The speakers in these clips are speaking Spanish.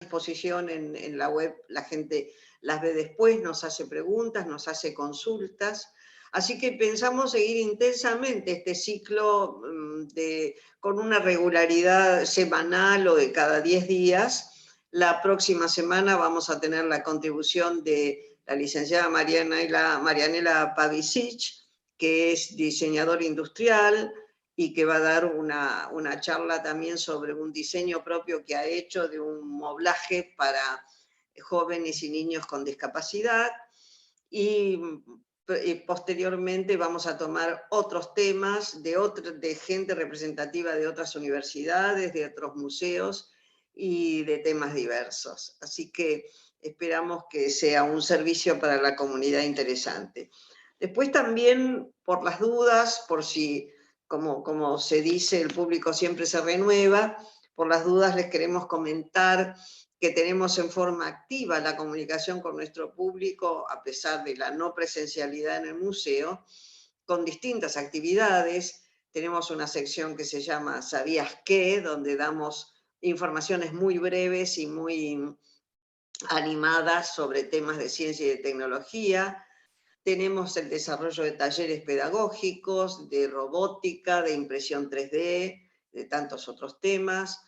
disposición en la web, la gente las ve después, nos hace preguntas, nos hace consultas. Así que pensamos seguir intensamente este ciclo con una regularidad semanal o de cada 10 días. La próxima semana vamos a tener la contribución de la licenciada Marianela Pavicic, que es diseñador industrial y que va a dar una charla también sobre un diseño propio que ha hecho de un moblaje para jóvenes y niños con discapacidad. Y posteriormente vamos a tomar otros temas de gente representativa de otras universidades, de otros museos y de temas diversos. Así que esperamos que sea un servicio para la comunidad interesante. Después también, por las dudas, por si, como se dice, el público siempre se renueva, por las dudas les queremos comentar que tenemos en forma activa la comunicación con nuestro público, a pesar de la no presencialidad en el museo, con distintas actividades. Tenemos una sección que se llama ¿Sabías qué?, donde damos informaciones muy breves y muy animadas sobre temas de ciencia y de tecnología. Tenemos el desarrollo de talleres pedagógicos, de robótica, de impresión 3D, de tantos otros temas.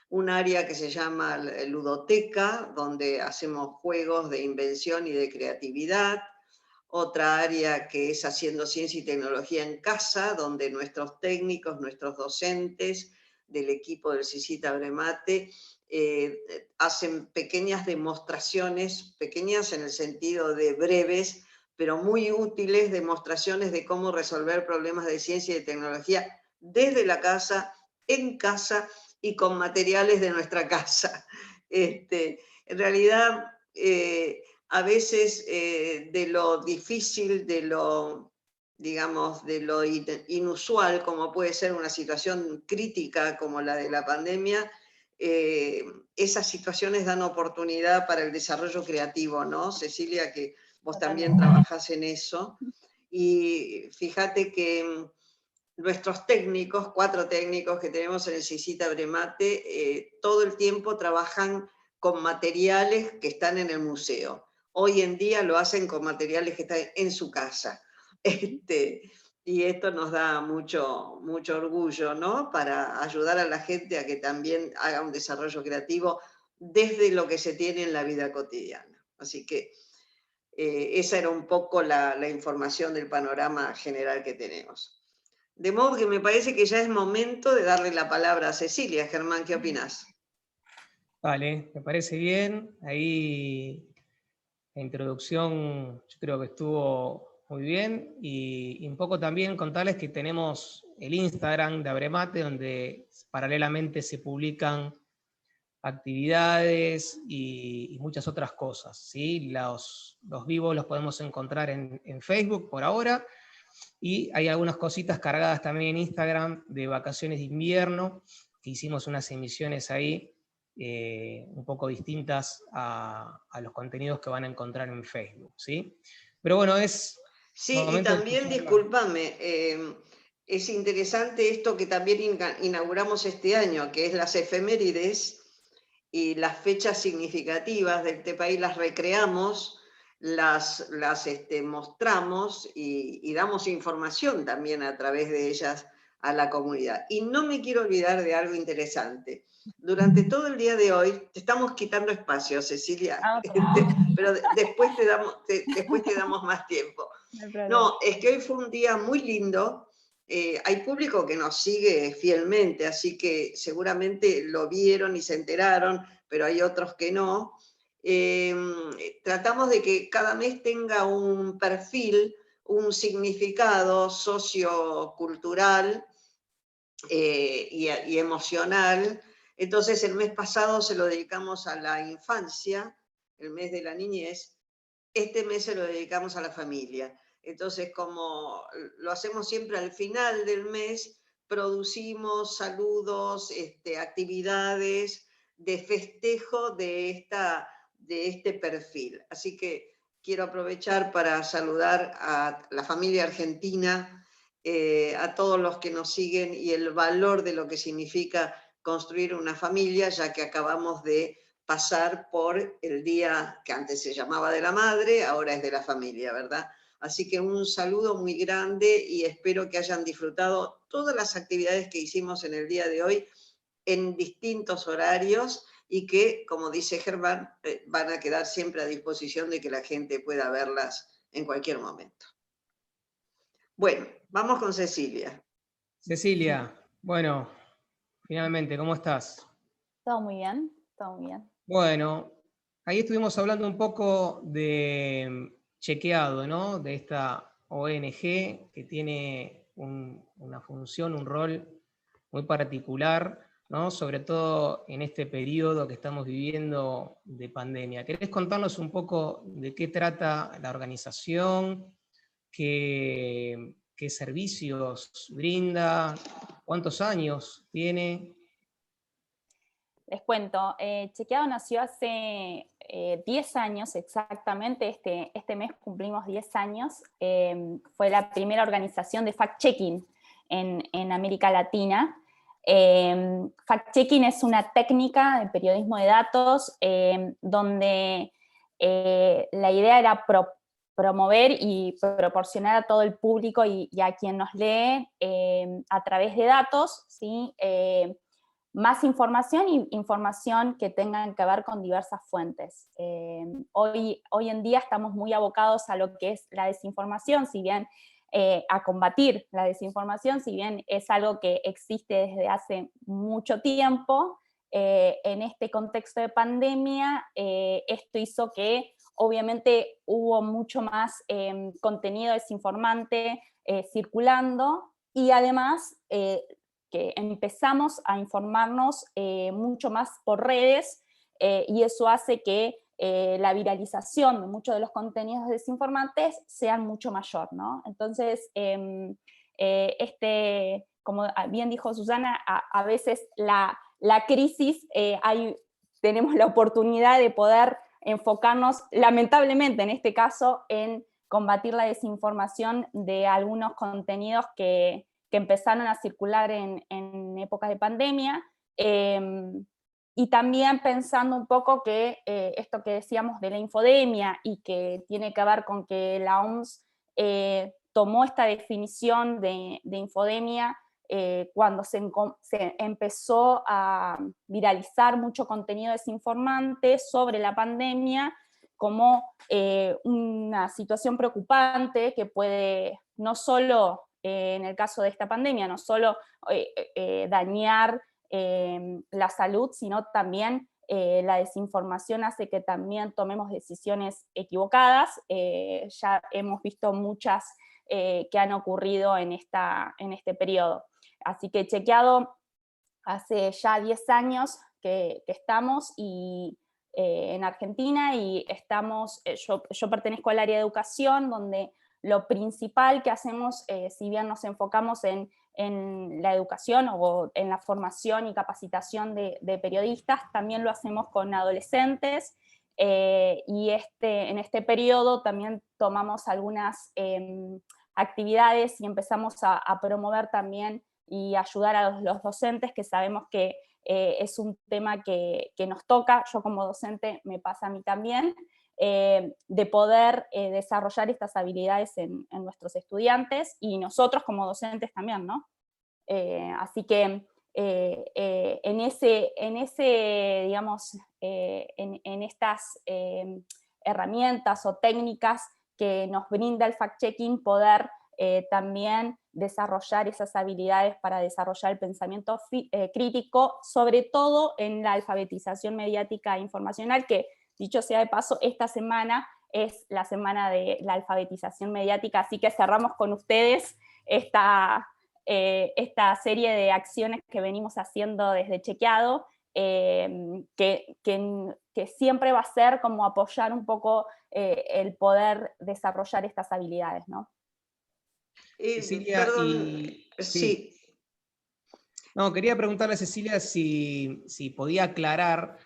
Un área que se llama ludoteca, donde hacemos juegos de invención y de creatividad. Otra área que es haciendo ciencia y tecnología en casa, donde nuestros técnicos, nuestros docentes del equipo del CICIT Abremate hacen pequeñas demostraciones, pequeñas en el sentido de breves, pero muy útiles demostraciones de cómo resolver problemas de ciencia y de tecnología desde la casa, en casa y con materiales de nuestra casa. En realidad, a veces de lo difícil, de lo, digamos, de lo inusual, como puede ser una situación crítica como la de la pandemia, esas situaciones dan oportunidad para el desarrollo creativo, ¿no, Cecilia? Que vos también trabajás en eso. Y fíjate que nuestros técnicos, 4 técnicos que tenemos en el CICIT Abremate, todo el tiempo trabajan con materiales que están en el museo. Hoy en día lo hacen con materiales que están en su casa. Y esto nos da mucho, mucho orgullo, ¿no? Para ayudar a la gente a que también haga un desarrollo creativo desde lo que se tiene en la vida cotidiana. Así que esa era un poco la información del panorama general que tenemos. De modo que me parece que ya es momento de darle la palabra a Cecilia. Germán, ¿qué opinás? Vale, me parece bien. Ahí la introducción yo creo que estuvo muy bien y un poco también contarles que tenemos el Instagram de Abremate, donde paralelamente se publican actividades y muchas otras cosas, ¿sí? Los vivos los podemos encontrar en Facebook por ahora, y hay algunas cositas cargadas también en Instagram de vacaciones de invierno, que hicimos unas emisiones ahí un poco distintas a los contenidos que van a encontrar en Facebook, ¿sí? Pero bueno, es Sí, y momento de también, escucharla. discúlpame, es interesante esto que también inauguramos este año, que es las efemérides y las fechas significativas de este país, las recreamos, las mostramos y damos información también a través de ellas a la comunidad. Y no me quiero olvidar de algo interesante. Durante todo el día de hoy, te estamos quitando espacio, Cecilia, pero después te damos más tiempo. No hay problema. No, es que hoy fue un día muy lindo. Hay público que nos sigue fielmente, así que seguramente lo vieron y se enteraron, pero hay otros que no. Tratamos de que cada mes tenga un perfil, un significado sociocultural y emocional. Entonces el mes pasado se lo dedicamos a la infancia, el mes de la niñez. Este mes se lo dedicamos a la familia. Entonces, como lo hacemos siempre al final del mes, producimos saludos, actividades de festejo de este perfil. Así que quiero aprovechar para saludar a la familia argentina, a todos los que nos siguen y el valor de lo que significa construir una familia, ya que acabamos de pasar por el día que antes se llamaba de la madre, ahora es de la familia, ¿verdad? Así que un saludo muy grande y espero que hayan disfrutado todas las actividades que hicimos en el día de hoy en distintos horarios y que, como dice Germán, van a quedar siempre a disposición de que la gente pueda verlas en cualquier momento. Bueno, vamos con Cecilia. Cecilia, bueno, finalmente, ¿cómo estás? Todo muy bien, todo muy bien. Bueno, ahí estuvimos hablando un poco de Chequeado, ¿no? De esta ONG que tiene una función, un rol muy particular, ¿no? Sobre todo en este periodo que estamos viviendo de pandemia. ¿Querés contarnos un poco de qué trata la organización? ¿Qué servicios brinda? ¿Cuántos años tiene? Les cuento, Chequeado nació hace 10 años exactamente, este mes cumplimos 10 años. Fue la primera organización de fact-checking en América Latina. Fact-checking es una técnica de periodismo de datos donde la idea era promover y proporcionar a todo el público y a quien nos lee a través de datos, ¿sí? Más información y información que tengan que ver con diversas fuentes. Hoy en día estamos muy abocados a lo que es la desinformación, si bien a combatir la desinformación, si bien es algo que existe desde hace mucho tiempo. En este contexto de pandemia, esto hizo que obviamente hubo mucho más contenido desinformante circulando, y además que empezamos a informarnos mucho más por redes, y eso hace que la viralización de muchos de los contenidos desinformantes sean mucho mayor, ¿no? Entonces, como bien dijo Susana, a veces la crisis, tenemos la oportunidad de poder enfocarnos, lamentablemente en este caso, en combatir la desinformación de algunos contenidos que empezaron a circular en épocas de pandemia, y también pensando un poco que esto que decíamos de la infodemia y que tiene que ver con que la OMS tomó esta definición de infodemia cuando se empezó a viralizar mucho contenido desinformante sobre la pandemia como una situación preocupante que puede no solo en el caso de esta pandemia, no solo dañar la salud, sino también la desinformación hace que también tomemos decisiones equivocadas. Ya hemos visto muchas que han ocurrido en este periodo. Así que Chequeado hace ya 10 años que estamos en Argentina, y estamos, yo pertenezco al área de educación, donde lo principal que hacemos, si bien nos enfocamos en la educación o en la formación y capacitación de periodistas, también lo hacemos con adolescentes, y en este periodo también tomamos algunas actividades y empezamos a promover también y ayudar a los docentes, que sabemos que es un tema que nos toca. Yo como docente me pasa a mí también, de poder desarrollar estas habilidades en nuestros estudiantes y nosotros como docentes también, ¿no? Así que en digamos, en estas herramientas o técnicas que nos brinda el fact-checking, poder también desarrollar esas habilidades para desarrollar el pensamiento crítico, sobre todo en la alfabetización mediática e informacional, que, dicho sea de paso, esta semana es la semana de la alfabetización mediática, así que cerramos con ustedes esta serie de acciones que venimos haciendo desde Chequeado, que siempre va a ser como apoyar un poco el poder desarrollar estas habilidades, ¿no? Cecilia, Perdón, sí. No, quería preguntarle a Cecilia si podía aclarar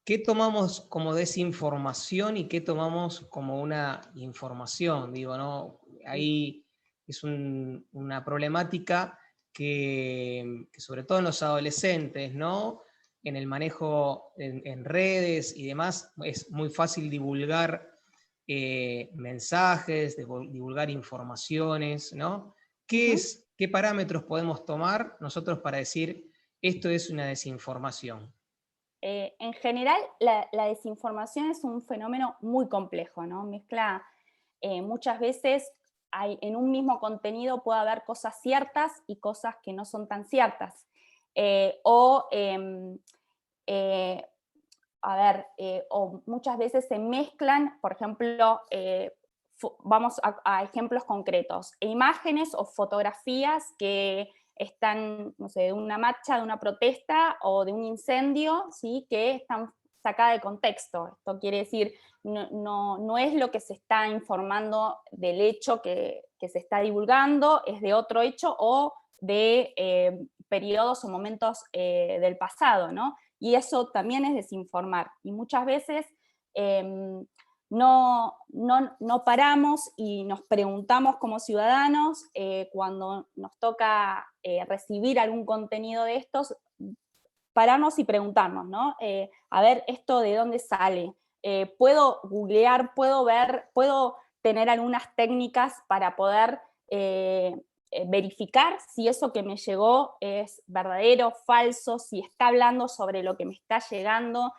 qué tomamos como desinformación y qué tomamos como una información. Digo, ¿no? Ahí es una problemática que sobre todo en los adolescentes, ¿no? en el manejo en redes y demás, es muy fácil divulgar mensajes, divulgar informaciones, ¿no? ¿Qué parámetros podemos tomar nosotros para decir esto es una desinformación? En general, la desinformación es un fenómeno muy complejo, ¿no? Mezcla, muchas veces en un mismo contenido puede haber cosas ciertas y cosas que no son tan ciertas. O muchas veces se mezclan, por ejemplo, vamos a ejemplos concretos, imágenes o fotografías que están, no sé, de una marcha, de una protesta o de un incendio, ¿sí? Que están sacadas de contexto. Esto quiere decir, no es lo que se está informando del hecho que se está divulgando, es de otro hecho o de periodos o momentos del pasado, ¿no? Y eso también es desinformar. Y muchas veces no paramos y nos preguntamos como ciudadanos cuando nos toca recibir algún contenido de estos, pararnos y preguntarnos, ¿no? A ver, ¿esto de dónde sale? ¿Puedo googlear, puedo ver, puedo tener algunas técnicas para poder verificar si eso que me llegó es verdadero, falso, si está hablando sobre lo que me está llegando,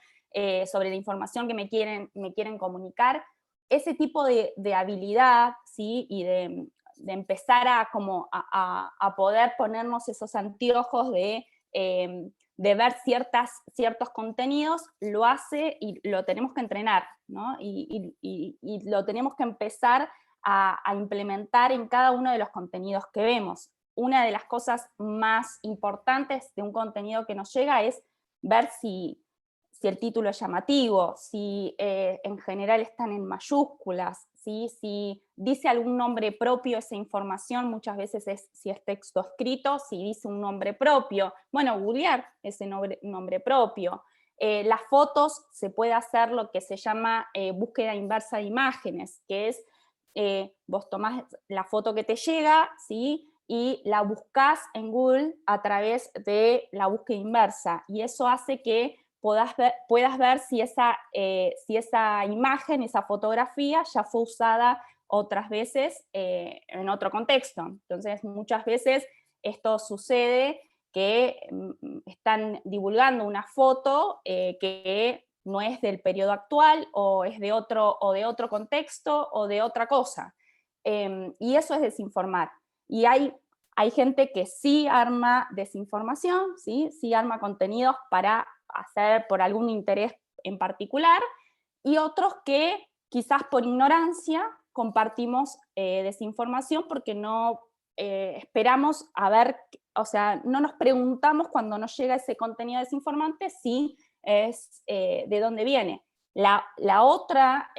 sobre la información que me quieren comunicar? Ese tipo de habilidad, ¿sí? Y de empezar a poder ponernos esos anteojos de ver ciertos contenidos, lo hace y lo tenemos que entrenar, ¿no? Y lo tenemos que empezar a implementar en cada uno de los contenidos que vemos. Una de las cosas más importantes de un contenido que nos llega es ver si el título es llamativo, si en general están en mayúsculas, ¿sí? Si dice algún nombre propio esa información, muchas veces es si es texto escrito, si dice un nombre propio, bueno, googlear ese nombre propio. Las fotos se puede hacer lo que se llama búsqueda inversa de imágenes, que es vos tomás la foto que te llega, ¿sí? Y la buscas en Google a través de la búsqueda inversa, y eso hace que puedas ver si esa imagen, esa fotografía ya fue usada otras veces en otro contexto. Entonces, muchas veces esto sucede que están divulgando una foto que no es del periodo actual, o es de otro contexto, o de otra cosa. Y eso es desinformar. Y hay gente que sí arma desinformación, sí arma contenidos para hacer por algún interés en particular, y otros que quizás por ignorancia compartimos desinformación porque no esperamos a ver, o sea, no nos preguntamos cuando nos llega ese contenido desinformante si es de dónde viene. La otra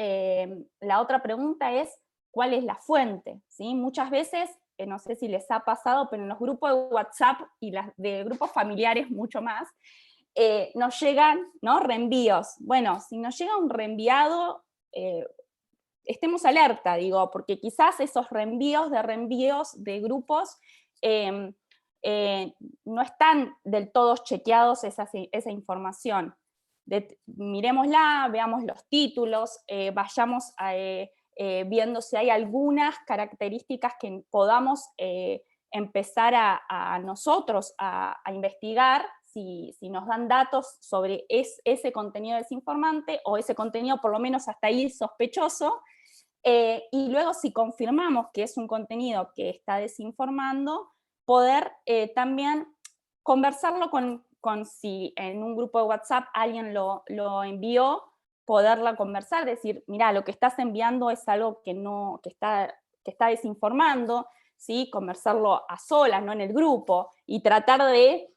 pregunta es, ¿cuál es la fuente? ¿Sí? Muchas veces, no sé si les ha pasado, pero en los grupos de WhatsApp y de grupos familiares mucho más, nos llegan, ¿no?, reenvíos. Bueno, si nos llega un reenviado, estemos alerta, digo, porque quizás esos reenvíos de grupos no están del todo chequeados esa información. Miremosla, veamos los títulos, vayamos viendo si hay algunas características que podamos empezar a nosotros a investigar, si nos dan datos sobre ese contenido desinformante, o ese contenido por lo menos hasta ahí sospechoso, y luego si confirmamos que es un contenido que está desinformando, poder también conversarlo con si en un grupo de WhatsApp alguien lo envió, poderla conversar, decir, mira, lo que estás enviando es algo que está desinformando, ¿sí? Conversarlo a solas, no en el grupo, y tratar de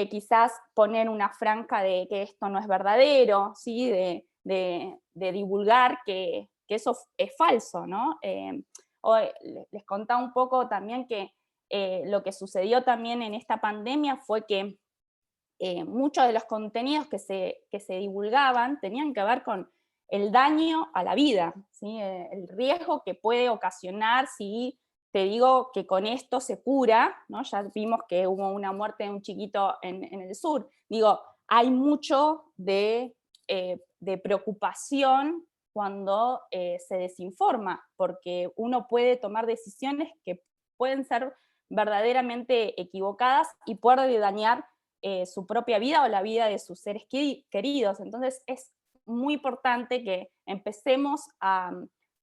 quizás poner una franja de que esto no es verdadero, ¿sí? de divulgar que eso es falso, ¿no? Les contaba un poco también que lo que sucedió también en esta pandemia fue que muchos de los contenidos que se divulgaban tenían que ver con el daño a la vida, ¿sí? El riesgo que puede ocasionar si te digo que con esto se cura, ¿no? Ya vimos que hubo una muerte de un chiquito en el sur. Digo, hay mucho de preocupación cuando se desinforma, porque uno puede tomar decisiones que pueden ser verdaderamente equivocadas y puede dañar su propia vida o la vida de sus seres queridos. Entonces es muy importante que empecemos a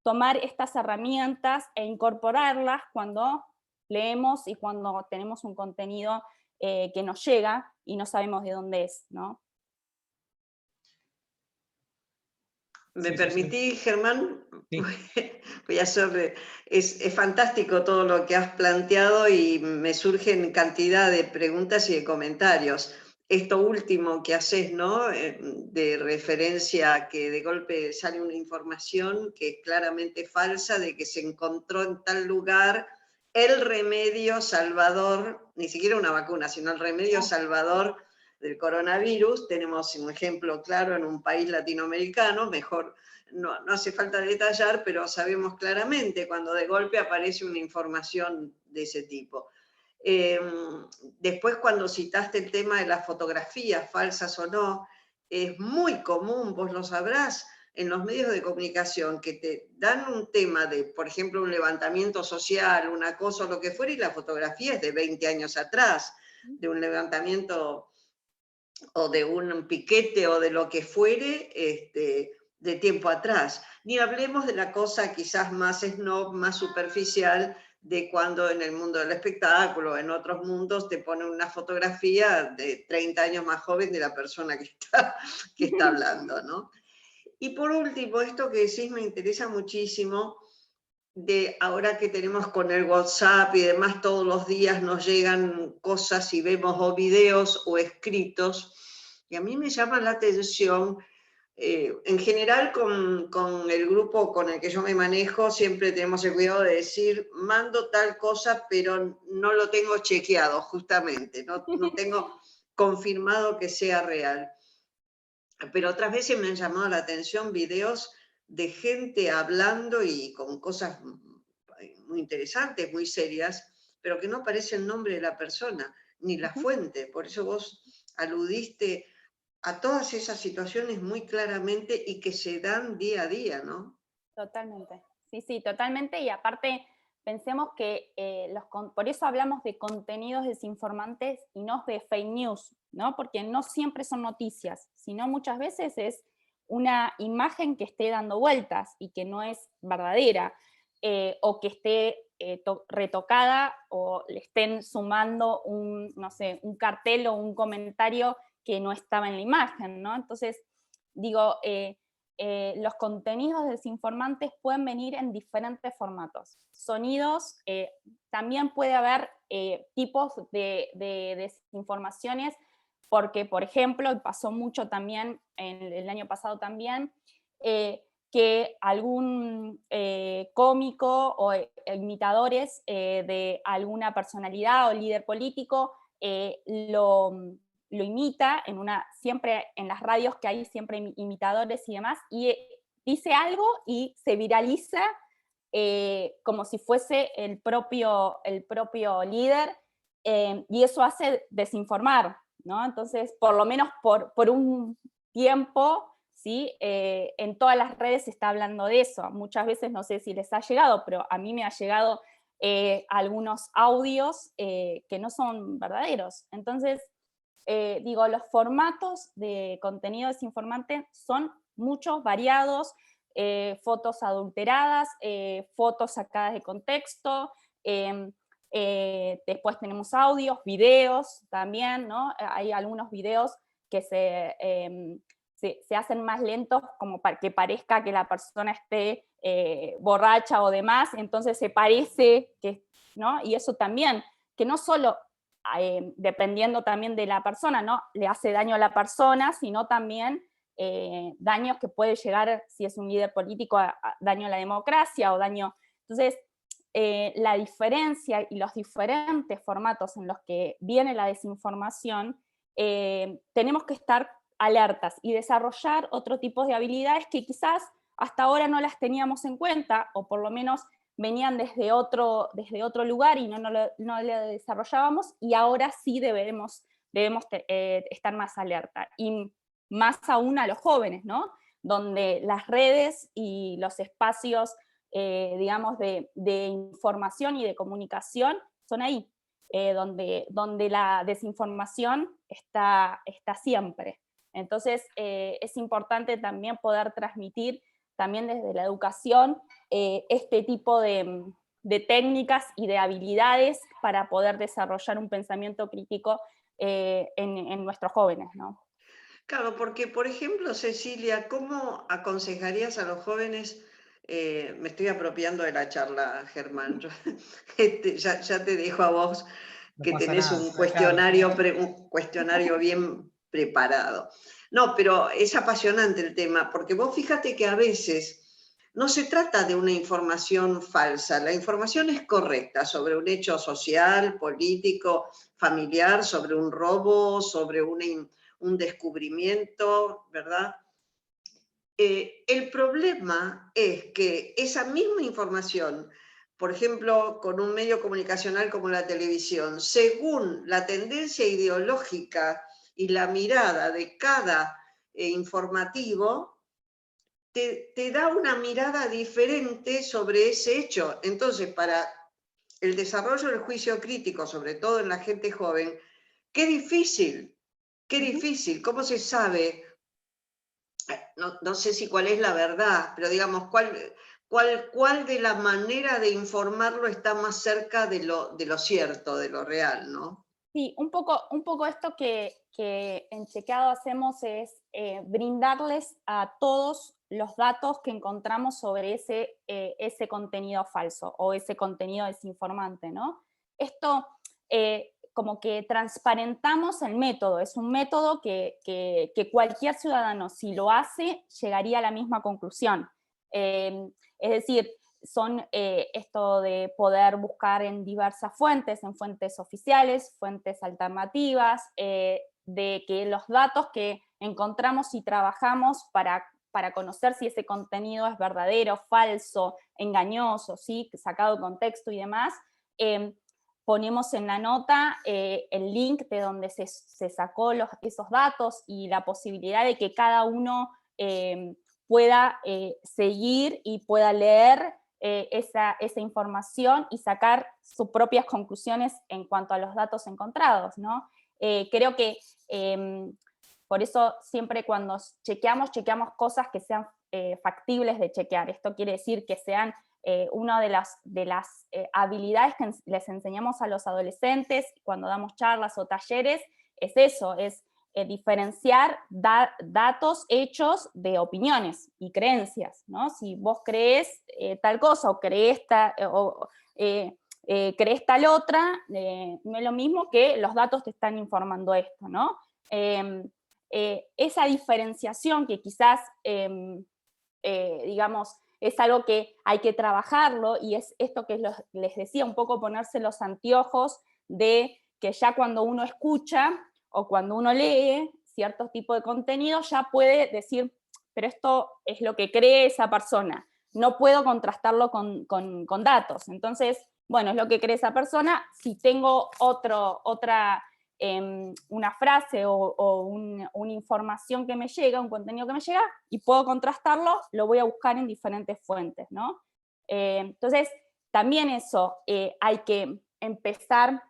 tomar estas herramientas e incorporarlas cuando leemos y cuando tenemos un contenido que nos llega y no sabemos de dónde es, ¿no? ¿Me Sí, permitís, Germán? sí. Voy a hacer, es fantástico todo lo que has planteado y me surgen cantidad de preguntas y de comentarios. Esto último que haces, ¿no? De referencia a que de golpe sale una información que es claramente falsa, de que se encontró en tal lugar el remedio salvador, ni siquiera una vacuna, sino el remedio salvador del coronavirus. Tenemos un ejemplo claro en un país latinoamericano, mejor no hace falta detallar, pero sabemos claramente cuando de golpe aparece una información de ese tipo. Después, cuando citaste el tema de las fotografías, falsas o no, es muy común, vos lo sabrás, en los medios de comunicación, que te dan un tema de, por ejemplo, un levantamiento social, una cosa o lo que fuera, y la fotografía es de 20 años atrás, de un levantamiento o de un piquete o de lo que fuere, de tiempo atrás. Ni hablemos de la cosa quizás más snob, más superficial, de cuando en el mundo del espectáculo, en otros mundos, te ponen una fotografía de 30 años más joven de la persona que está hablando, ¿no? Y por último, esto que decís me interesa muchísimo, de ahora que tenemos con el WhatsApp y demás, todos los días nos llegan cosas y vemos o videos o escritos, y a mí me llama la atención, en general con el grupo con el que yo me manejo, siempre tenemos el cuidado de decir, mando tal cosa, pero no lo tengo chequeado justamente, no tengo confirmado que sea real. Pero otras veces me han llamado la atención videos de gente hablando y con cosas muy interesantes, muy serias, pero que no aparece el nombre de la persona, ni la fuente. Por eso vos aludiste a todas esas situaciones muy claramente y que se dan día a día, ¿no? Totalmente, sí, sí, totalmente, y aparte pensemos que por eso hablamos de contenidos desinformantes y no de fake news, ¿no? Porque no siempre son noticias, sino muchas veces es una imagen que esté dando vueltas y que no es verdadera, o que esté retocada o le estén sumando no sé, un cartel o un comentario que no estaba en la imagen, ¿no? Entonces, digo, los contenidos desinformantes pueden venir en diferentes formatos. Sonidos, también puede haber tipos de desinformaciones, porque, por ejemplo, y pasó mucho también el año pasado también, que algún cómico o imitadores de alguna personalidad o líder político lo imita, siempre en las radios que hay siempre imitadores y demás, y dice algo y se viraliza como si fuese el propio líder, y eso hace desinformar, ¿no? Entonces, por lo menos por un tiempo, ¿sí? En todas las redes se está hablando de eso. Muchas veces, no sé si les ha llegado, pero a mí me ha llegado algunos audios que no son verdaderos. Entonces, digo, los formatos de contenido desinformante son muchos, variados, fotos adulteradas, fotos sacadas de contexto, después tenemos audios, videos también, ¿no? Hay algunos videos que se hacen más lentos como para que parezca que la persona esté borracha o demás, entonces se parece que, ¿no? Y eso también, que no solo dependiendo también de la persona, ¿no? Le hace daño a la persona, sino también daños que puede llegar, si es un líder político, daño a la democracia o daño... Entonces, la diferencia y los diferentes formatos en los que viene la desinformación, tenemos que estar alertas y desarrollar otro tipo de habilidades que quizás hasta ahora no las teníamos en cuenta, o por lo menos venían desde otro lugar y no lo desarrollábamos, y ahora sí debemos debemos estar más alerta. Y más aún a los jóvenes, ¿no? Donde las redes y los espacios, digamos, de información y de comunicación son ahí, donde la desinformación está siempre. Entonces, es importante también poder transmitir, también desde la educación, este tipo de técnicas y de habilidades para poder desarrollar un pensamiento crítico en nuestros jóvenes, ¿no? Claro, porque, por ejemplo, Cecilia, ¿cómo aconsejarías a los jóvenes? Me estoy apropiando de la charla, Germán. Ya te dejo a vos No que pasa tenés nada, un claro. un cuestionario bien preparado. No, pero es apasionante el tema, porque vos fíjate que a veces no se trata de una información falsa, la información es correcta sobre un hecho social, político, familiar, sobre un robo, sobre un descubrimiento, ¿verdad? El problema es que esa misma información, por ejemplo, con un medio comunicacional como la televisión, según la tendencia ideológica y la mirada de cada informativo, te da una mirada diferente sobre ese hecho. Entonces, para el desarrollo del juicio crítico, sobre todo en la gente joven, qué difícil, ¿cómo se sabe? No sé si cuál es la verdad, pero digamos, cuál de la manera de informarlo está más cerca de lo cierto, de lo real, ¿no? Sí, un poco esto que en Chequeado hacemos es brindarles a todos los datos que encontramos sobre ese contenido falso o ese contenido desinformante, ¿no? Esto como que transparentamos el método, es un método que cualquier ciudadano, si lo hace, llegaría a la misma conclusión. Es decir, son esto de poder buscar en diversas fuentes, en fuentes oficiales, fuentes alternativas, de que los datos que encontramos y trabajamos para conocer si ese contenido es verdadero, falso, engañoso, ¿sí? Sacado de contexto y demás, ponemos en la nota el link de donde se sacó esos datos y la posibilidad de que cada uno pueda seguir y pueda leer esa información y sacar sus propias conclusiones en cuanto a los datos encontrados, ¿no? Creo que por eso siempre cuando chequeamos cosas que sean factibles de chequear. Esto quiere decir que sean una de las habilidades que les enseñamos a los adolescentes cuando damos charlas o talleres, es eso, es diferenciar datos, hechos de opiniones y creencias, ¿no? Si vos crees tal cosa o crees crees tal otra, no es lo mismo que los datos te están informando esto, ¿no? Esa diferenciación que quizás, digamos, es algo que hay que trabajarlo y es esto que les decía, un poco ponerse los anteojos de que ya cuando uno escucha o cuando uno lee ciertos tipos de contenido, ya puede decir, pero esto es lo que cree esa persona, no puedo contrastarlo con datos. Entonces, bueno, es lo que cree esa persona, si tengo una frase o una información que me llega, un contenido que me llega, y puedo contrastarlo, lo voy a buscar en diferentes fuentes, ¿no? Entonces, también eso hay que empezar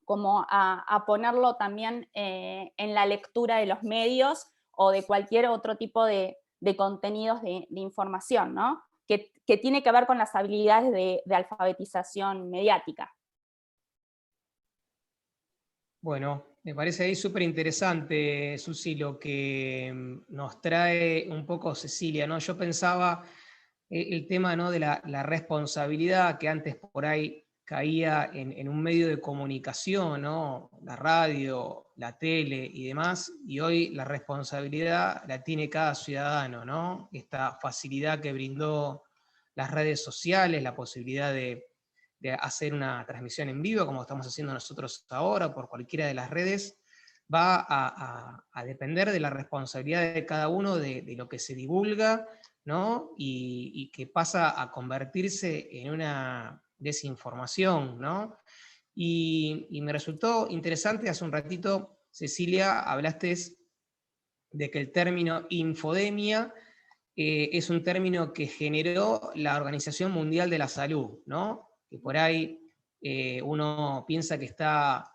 como a ponerlo también en la lectura de los medios o de cualquier otro tipo de contenidos de información, ¿no? Que tiene que ver con las habilidades de alfabetización mediática. Bueno, me parece ahí súper interesante, Susi, lo que nos trae un poco Cecilia, ¿no? Yo pensaba el tema, ¿no?, de la responsabilidad que antes por ahí caía en un medio de comunicación, ¿no? La radio, la tele y demás, y hoy la responsabilidad la tiene cada ciudadano, ¿no? Esta facilidad que brindó las redes sociales, la posibilidad de hacer una transmisión en vivo, como estamos haciendo nosotros ahora, por cualquiera de las redes, va a depender de la responsabilidad de cada uno, de lo que se divulga, ¿no? Y que pasa a convertirse en una desinformación, ¿no? Y me resultó interesante hace un ratito Cecilia, hablaste de que el término infodemia es un término que generó la Organización Mundial de la Salud, ¿no? Que por ahí uno piensa que está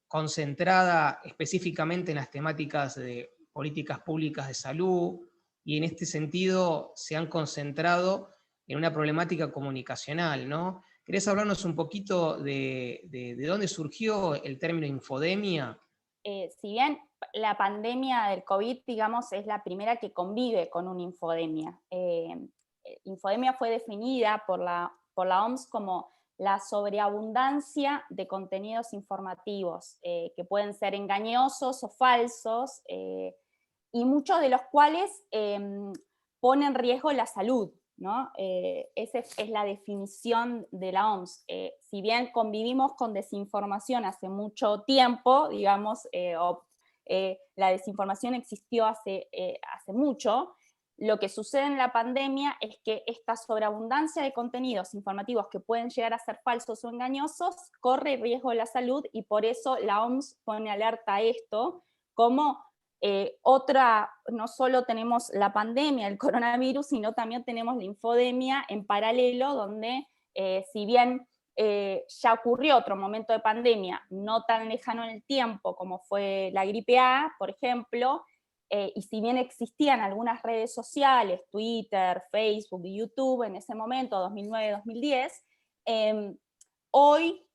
concentrada específicamente en las temáticas de políticas públicas de salud, y en este sentido se han concentrado en una problemática comunicacional, ¿no? ¿Querés hablarnos un poquito de dónde surgió el término infodemia? Si bien la pandemia del COVID, digamos, es la primera que convive con una infodemia. Infodemia fue definida por la OMS como la sobreabundancia de contenidos informativos, que pueden ser engañosos o falsos, y muchos de los cuales ponen en riesgo la salud, ¿no? Esa es la definición de la OMS. Si bien convivimos con desinformación hace mucho tiempo, digamos, la desinformación existió hace mucho, lo que sucede en la pandemia es que esta sobreabundancia de contenidos informativos que pueden llegar a ser falsos o engañosos corre riesgo de la salud, y por eso la OMS pone alerta a esto como no solo tenemos la pandemia, el coronavirus, sino también tenemos la infodemia en paralelo, donde si bien ya ocurrió otro momento de pandemia, no tan lejano en el tiempo como fue la gripe A, por ejemplo, y si bien existían algunas redes sociales, Twitter, Facebook, YouTube, en ese momento, 2009-2010, hoy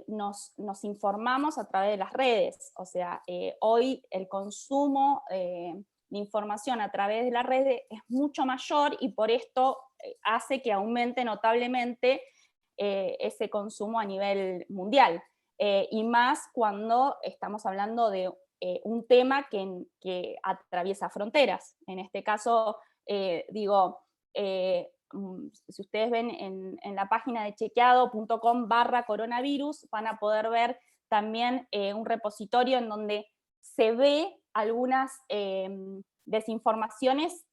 nos informamos a través de las redes. O sea, hoy el consumo de información a través de las redes es mucho mayor, y por esto hace que aumente notablemente ese consumo a nivel mundial. Y más cuando estamos hablando de un tema que atraviesa fronteras. En este caso, si ustedes ven en la página de chequeado.com/coronavirus, van a poder ver también un repositorio en donde se ve algunas desinformaciones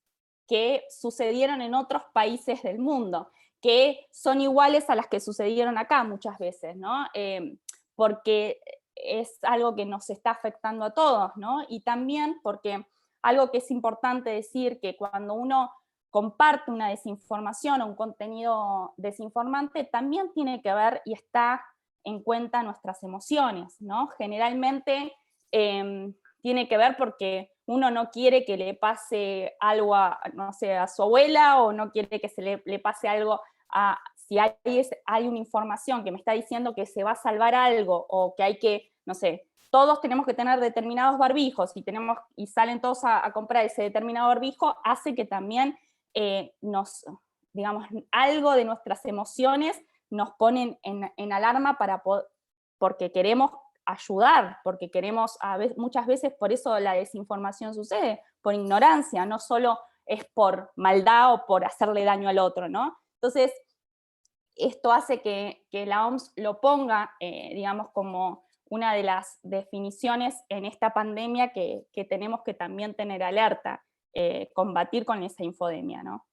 que sucedieron en otros países del mundo, que son iguales a las que sucedieron acá muchas veces, ¿no? Porque es algo que nos está afectando a todos, ¿no? Y también porque algo que es importante decir, que cuando uno comparte una desinformación o un contenido desinformante, también tiene que ver y está en cuenta nuestras emociones, ¿no? Generalmente tiene que ver porque uno no quiere que le pase algo no sé, a su abuela, o no quiere que le pase algo a... Si hay una información que me está diciendo que se va a salvar algo, o que hay que, no sé, todos tenemos que tener determinados barbijos, y salen todos a comprar ese determinado barbijo, hace que también digamos, algo de nuestras emociones nos ponen en alarma porque queremos ayudar, porque queremos, muchas veces por eso la desinformación sucede, por ignorancia, no solo es por maldad o por hacerle daño al otro, ¿no? Entonces, esto hace que la OMS lo ponga, digamos, como una de las definiciones en esta pandemia que tenemos que también tener alerta, combatir con esa infodemia, ¿no?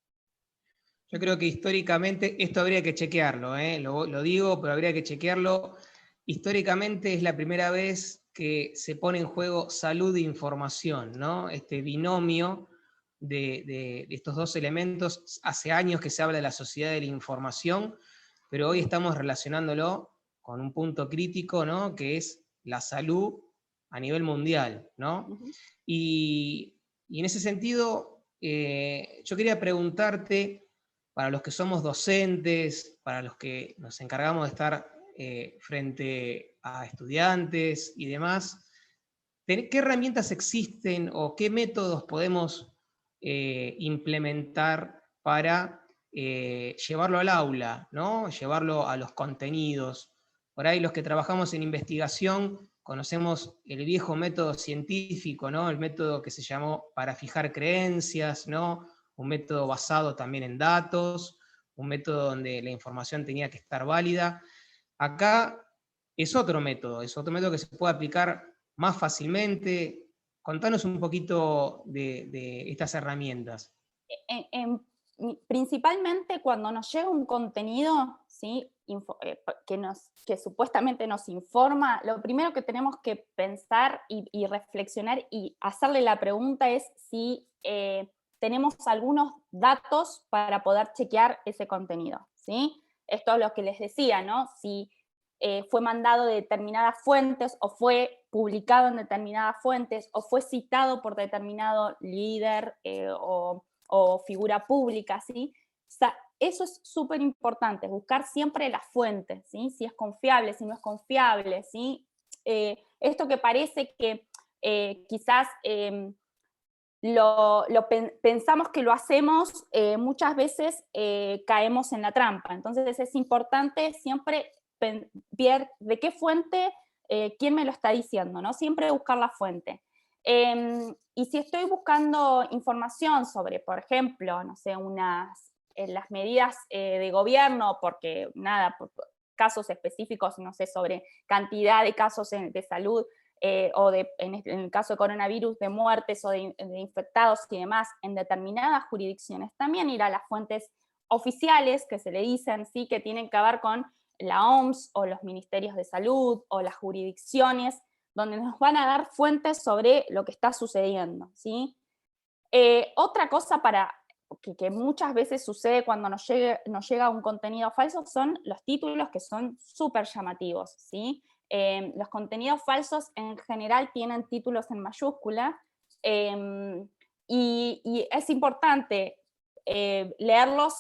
Yo creo que históricamente, esto habría que chequearlo, lo digo, pero habría que chequearlo. Históricamente es la primera vez que se pone en juego salud e información, ¿no? Este binomio de estos dos elementos. Hace años que se habla de la sociedad de la información, pero hoy estamos relacionándolo con un punto crítico, ¿no? Que es la salud a nivel mundial, ¿no? Uh-huh. Y en ese sentido, yo quería preguntarte, para los que somos docentes, para los que nos encargamos de estar frente a estudiantes y demás, ¿qué herramientas existen o qué métodos podemos implementar para llevarlo al aula, ¿no? Llevarlo a los contenidos? Por ahí los que trabajamos en investigación conocemos el viejo método científico, ¿no? El método que se llamó para fijar creencias, ¿no? Un método basado también en datos, un método donde la información tenía que estar válida. Acá es otro método que se puede aplicar más fácilmente. Contanos un poquito de estas herramientas. principalmente cuando nos llega un contenido, ¿sí? Que supuestamente nos informa, lo primero que tenemos que pensar y reflexionar y hacerle la pregunta es si tenemos algunos datos para poder chequear ese contenido, ¿sí? Esto es lo que les decía, ¿no? Si fue mandado de determinadas fuentes, o fue publicado en determinadas fuentes, o fue citado por determinado líder o figura pública, ¿sí? O sea, eso es súper importante, buscar siempre la fuente, ¿sí? Si es confiable, si no es confiable, ¿sí? Esto que parece que quizás pensamos que lo hacemos, muchas veces caemos en la trampa. Entonces es importante siempre ver de qué fuente, quién me lo está diciendo, ¿no? Siempre buscar la fuente. Y si estoy buscando información sobre, por ejemplo, no sé, las medidas de gobierno, porque nada, por casos específicos, no sé, sobre cantidad de casos de salud, o en el caso de coronavirus, de muertes o de infectados y demás, en determinadas jurisdicciones, también ir a las fuentes oficiales que se le dicen, ¿sí? Que tienen que ver con la OMS o los ministerios de salud o las jurisdicciones, donde nos van a dar fuentes sobre lo que está sucediendo, ¿sí? Otra cosa que muchas veces sucede cuando nos llega un contenido falso son los títulos, que son súper llamativos, ¿sí? Los contenidos falsos en general tienen títulos en mayúscula, y es importante leerlos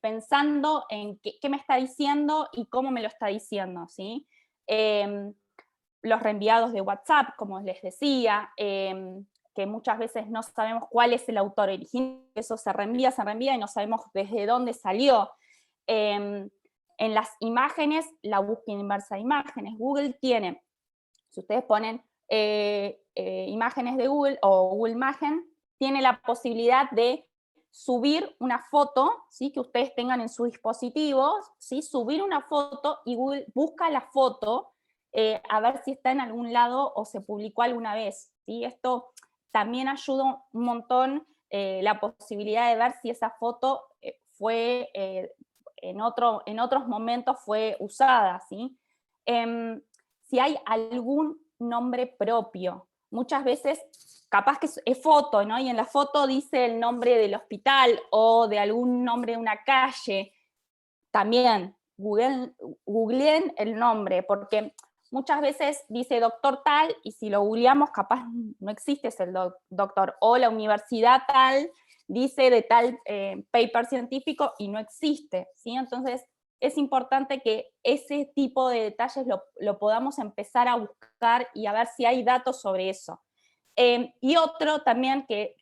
pensando en qué me está diciendo y cómo me lo está diciendo, ¿sí? Los reenviados de WhatsApp, como les decía, que muchas veces no sabemos cuál es el autor original, eso se reenvía y no sabemos desde dónde salió. En las imágenes, la búsqueda inversa de imágenes. Google tiene, si ustedes ponen imágenes de Google o Google Imagen, tiene la posibilidad de subir una foto, ¿sí? Que ustedes tengan en sus dispositivos, ¿sí? Subir una foto y Google busca la foto a ver si está en algún lado o se publicó alguna vez, ¿sí? Esto también ayuda un montón la posibilidad de ver si esa foto fue en otros momentos fue usada, ¿sí? Si hay algún nombre propio, muchas veces capaz que es foto, ¿no? Y en la foto dice el nombre del hospital o de algún nombre de una calle. También googleen el nombre, porque muchas veces dice doctor tal, y si lo googleamos capaz no existe ese doctor, o la universidad tal dice de tal paper científico y no existe, ¿sí? Entonces es importante que ese tipo de detalles lo podamos empezar a buscar y a ver si hay datos sobre eso. Y otro también que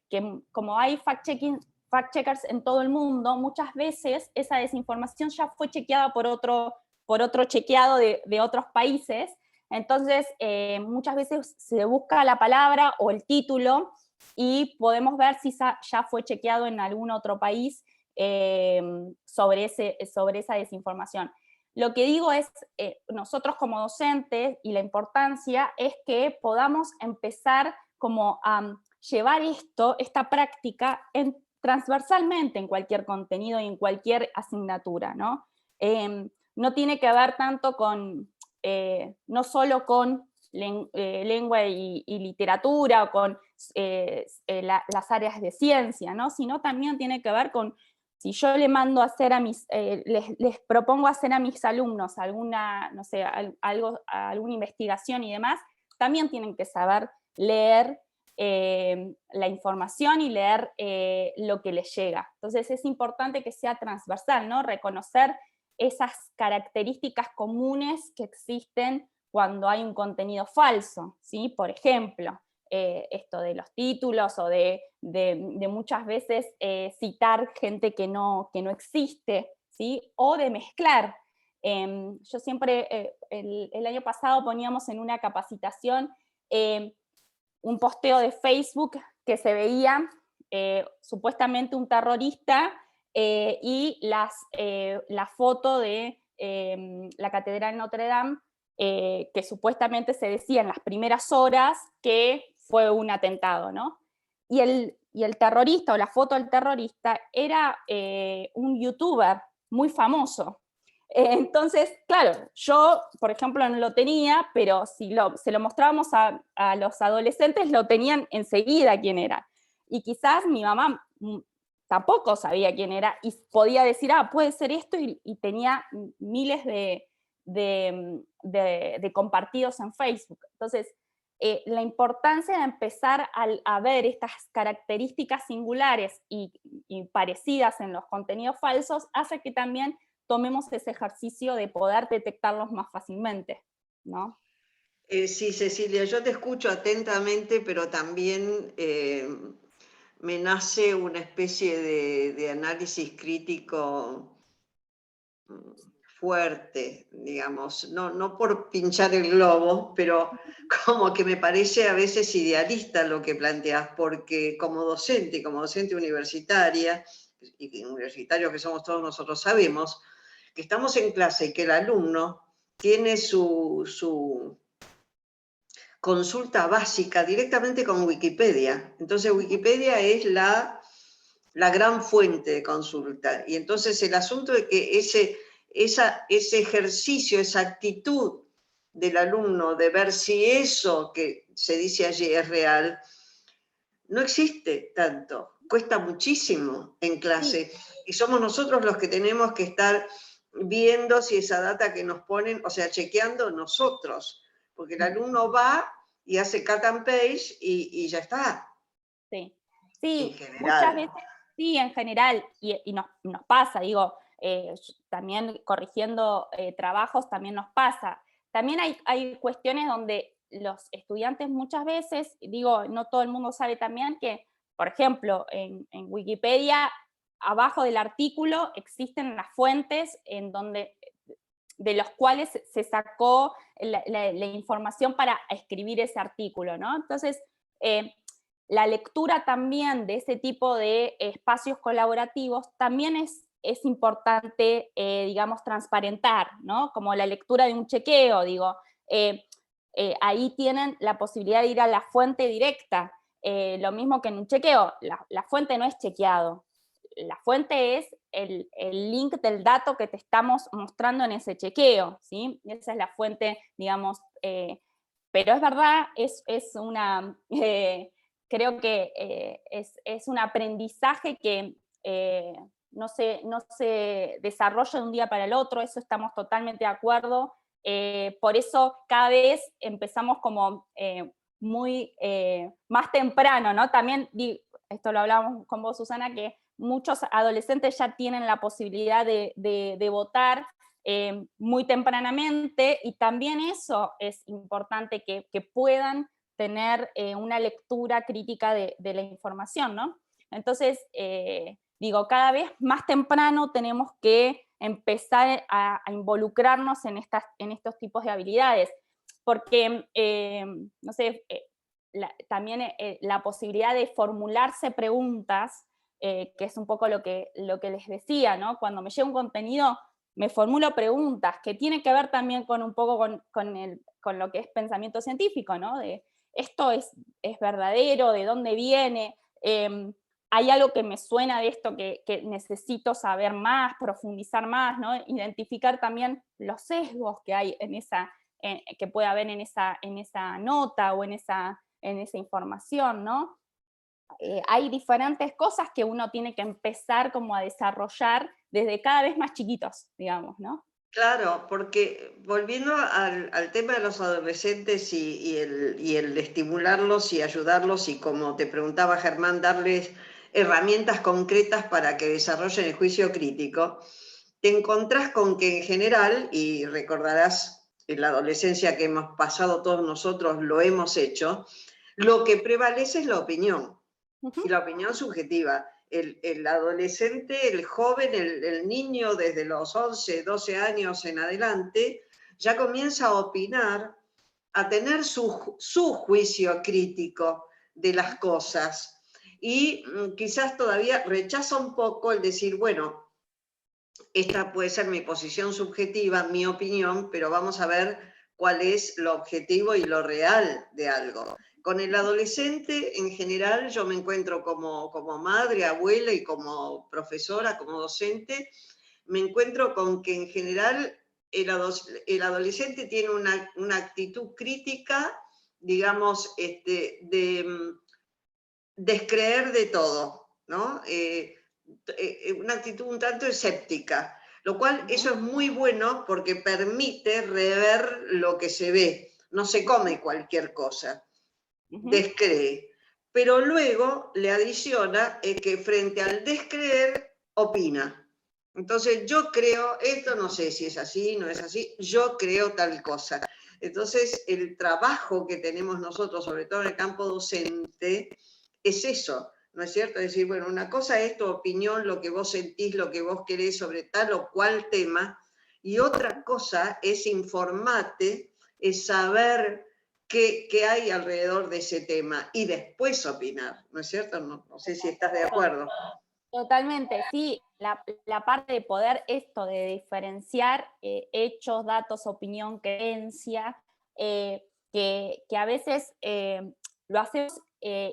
como hay fact-checkers en todo el mundo, muchas veces esa desinformación ya fue chequeada por otro chequeado de otros países, entonces muchas veces se busca la palabra o el título y podemos ver si ya fue chequeado en algún otro país sobre esa desinformación. Lo que digo es, nosotros como docentes, y la importancia es que podamos empezar como a llevar esta práctica transversalmente en cualquier contenido y en cualquier asignatura, ¿no? No tiene que ver tanto con, no solo con lengua y literatura o con las áreas de ciencia, ¿no? Sino también tiene que ver con, si yo le mando a hacer les propongo hacer a mis alumnos alguna, no sé, alguna investigación y demás, también tienen que saber leer la información y leer lo que les llega. Entonces es importante que sea transversal, ¿no? Reconocer esas características comunes que existen cuando hay un contenido falso, ¿sí? Por ejemplo, esto de los títulos o de muchas veces citar gente que no existe, ¿sí? O de mezclar. Yo siempre, el año pasado poníamos en una capacitación un posteo de Facebook que se veía supuestamente un terrorista y la foto de la Catedral de Notre Dame, que supuestamente se decía en las primeras horas que fue un atentado, ¿no? Y el terrorista o la foto del terrorista era un youtuber muy famoso. Entonces, claro, yo, por ejemplo, no lo tenía, pero si se lo mostrábamos a los adolescentes, lo tenían enseguida quién era. Y quizás mi mamá tampoco sabía quién era y podía decir, puede ser esto, y tenía miles de compartidos en Facebook. Entonces, la importancia de empezar a ver estas características singulares y parecidas en los contenidos falsos hace que también tomemos ese ejercicio de poder detectarlos más fácilmente, ¿no? Sí, Cecilia, yo te escucho atentamente, pero también me nace una especie de análisis crítico fuerte, digamos, no por pinchar el globo, pero como que me parece a veces idealista lo que planteas, porque como docente universitaria, y universitarios que somos todos nosotros, sabemos que estamos en clase y que el alumno tiene su consulta básica directamente con Wikipedia. Entonces Wikipedia es la gran fuente de consulta. Y entonces el asunto de que ese ejercicio, esa actitud del alumno de ver si eso que se dice allí es real, no existe tanto, cuesta muchísimo en clase. Sí. Y somos nosotros los que tenemos que estar viendo si esa data que nos ponen, o sea, chequeando nosotros, porque el alumno va y hace cut and paste y ya está. Sí, sí, muchas veces, sí, en general, y nos pasa, digo, también corrigiendo trabajos también nos pasa. También hay cuestiones donde los estudiantes muchas veces, digo, no todo el mundo sabe también que, por ejemplo, en Wikipedia, abajo del artículo existen las fuentes en donde, de los cuales se sacó la información para escribir ese artículo, ¿no? Entonces, la lectura también de ese tipo de espacios colaborativos también es importante, digamos, transparentar, ¿no? Como la lectura de un chequeo, digo, ahí tienen la posibilidad de ir a la fuente directa, lo mismo que en un chequeo, la fuente no es chequeado, la fuente es el link del dato que te estamos mostrando en ese chequeo, ¿sí? Esa es la fuente, digamos, pero es verdad, es una... creo que es un aprendizaje que no se desarrolla de un día para el otro, eso estamos totalmente de acuerdo. Por eso cada vez empezamos como muy más temprano, ¿no? También, esto lo hablábamos con vos, Susana, que muchos adolescentes ya tienen la posibilidad de votar muy tempranamente, y también eso es importante que puedan tener una lectura crítica de la información, ¿no? Entonces, digo, cada vez más temprano tenemos que empezar a involucrarnos en estos tipos de habilidades, porque, no sé, también la posibilidad de formularse preguntas, que es un poco lo que les decía, ¿no? Cuando me llega un contenido, me formulo preguntas, que tiene que ver también con un poco con lo que es pensamiento científico, ¿no? De, ¿esto es verdadero? ¿De dónde viene? ¿Hay algo que me suena de esto que necesito saber más, profundizar más, ¿no? Identificar también los sesgos que hay que puede haber en esa nota o en esa información, ¿no? Hay diferentes cosas que uno tiene que empezar como a desarrollar desde cada vez más chiquitos, digamos, ¿no? Claro, porque volviendo al tema de los adolescentes y el estimularlos y ayudarlos, y como te preguntaba Germán, darles herramientas concretas para que desarrollen el juicio crítico, te encontrás con que en general, y recordarás en la adolescencia que hemos pasado todos nosotros, lo hemos hecho, lo que prevalece es la opinión, y la opinión subjetiva. El adolescente, el joven, el niño desde los 11, 12 años en adelante, ya comienza a opinar, a tener su juicio crítico de las cosas, y quizás todavía rechaza un poco el decir, bueno, esta puede ser mi posición subjetiva, mi opinión, pero vamos a ver cuál es lo objetivo y lo real de algo. Con el adolescente, en general, yo me encuentro como madre, abuela y como profesora, como docente, me encuentro con que en general el adolescente tiene una actitud crítica, digamos, de descreer de todo, ¿no? Una actitud un tanto escéptica, lo cual eso es muy bueno porque permite rever lo que se ve, no se come cualquier cosa, descree. Pero luego le adiciona que frente al descreer, opina. Entonces yo creo, esto no sé si es así, no es así, yo creo tal cosa. Entonces el trabajo que tenemos nosotros, sobre todo en el campo docente, es eso, ¿no es cierto? Es decir, bueno, una cosa es tu opinión, lo que vos sentís, lo que vos querés sobre tal o cual tema, y otra cosa es informarte, es saber qué hay alrededor de ese tema y después opinar, ¿no es cierto? No sé si estás de acuerdo. Totalmente, sí, la parte de poder esto, de diferenciar hechos, datos, opinión, creencia, que a veces lo hacemos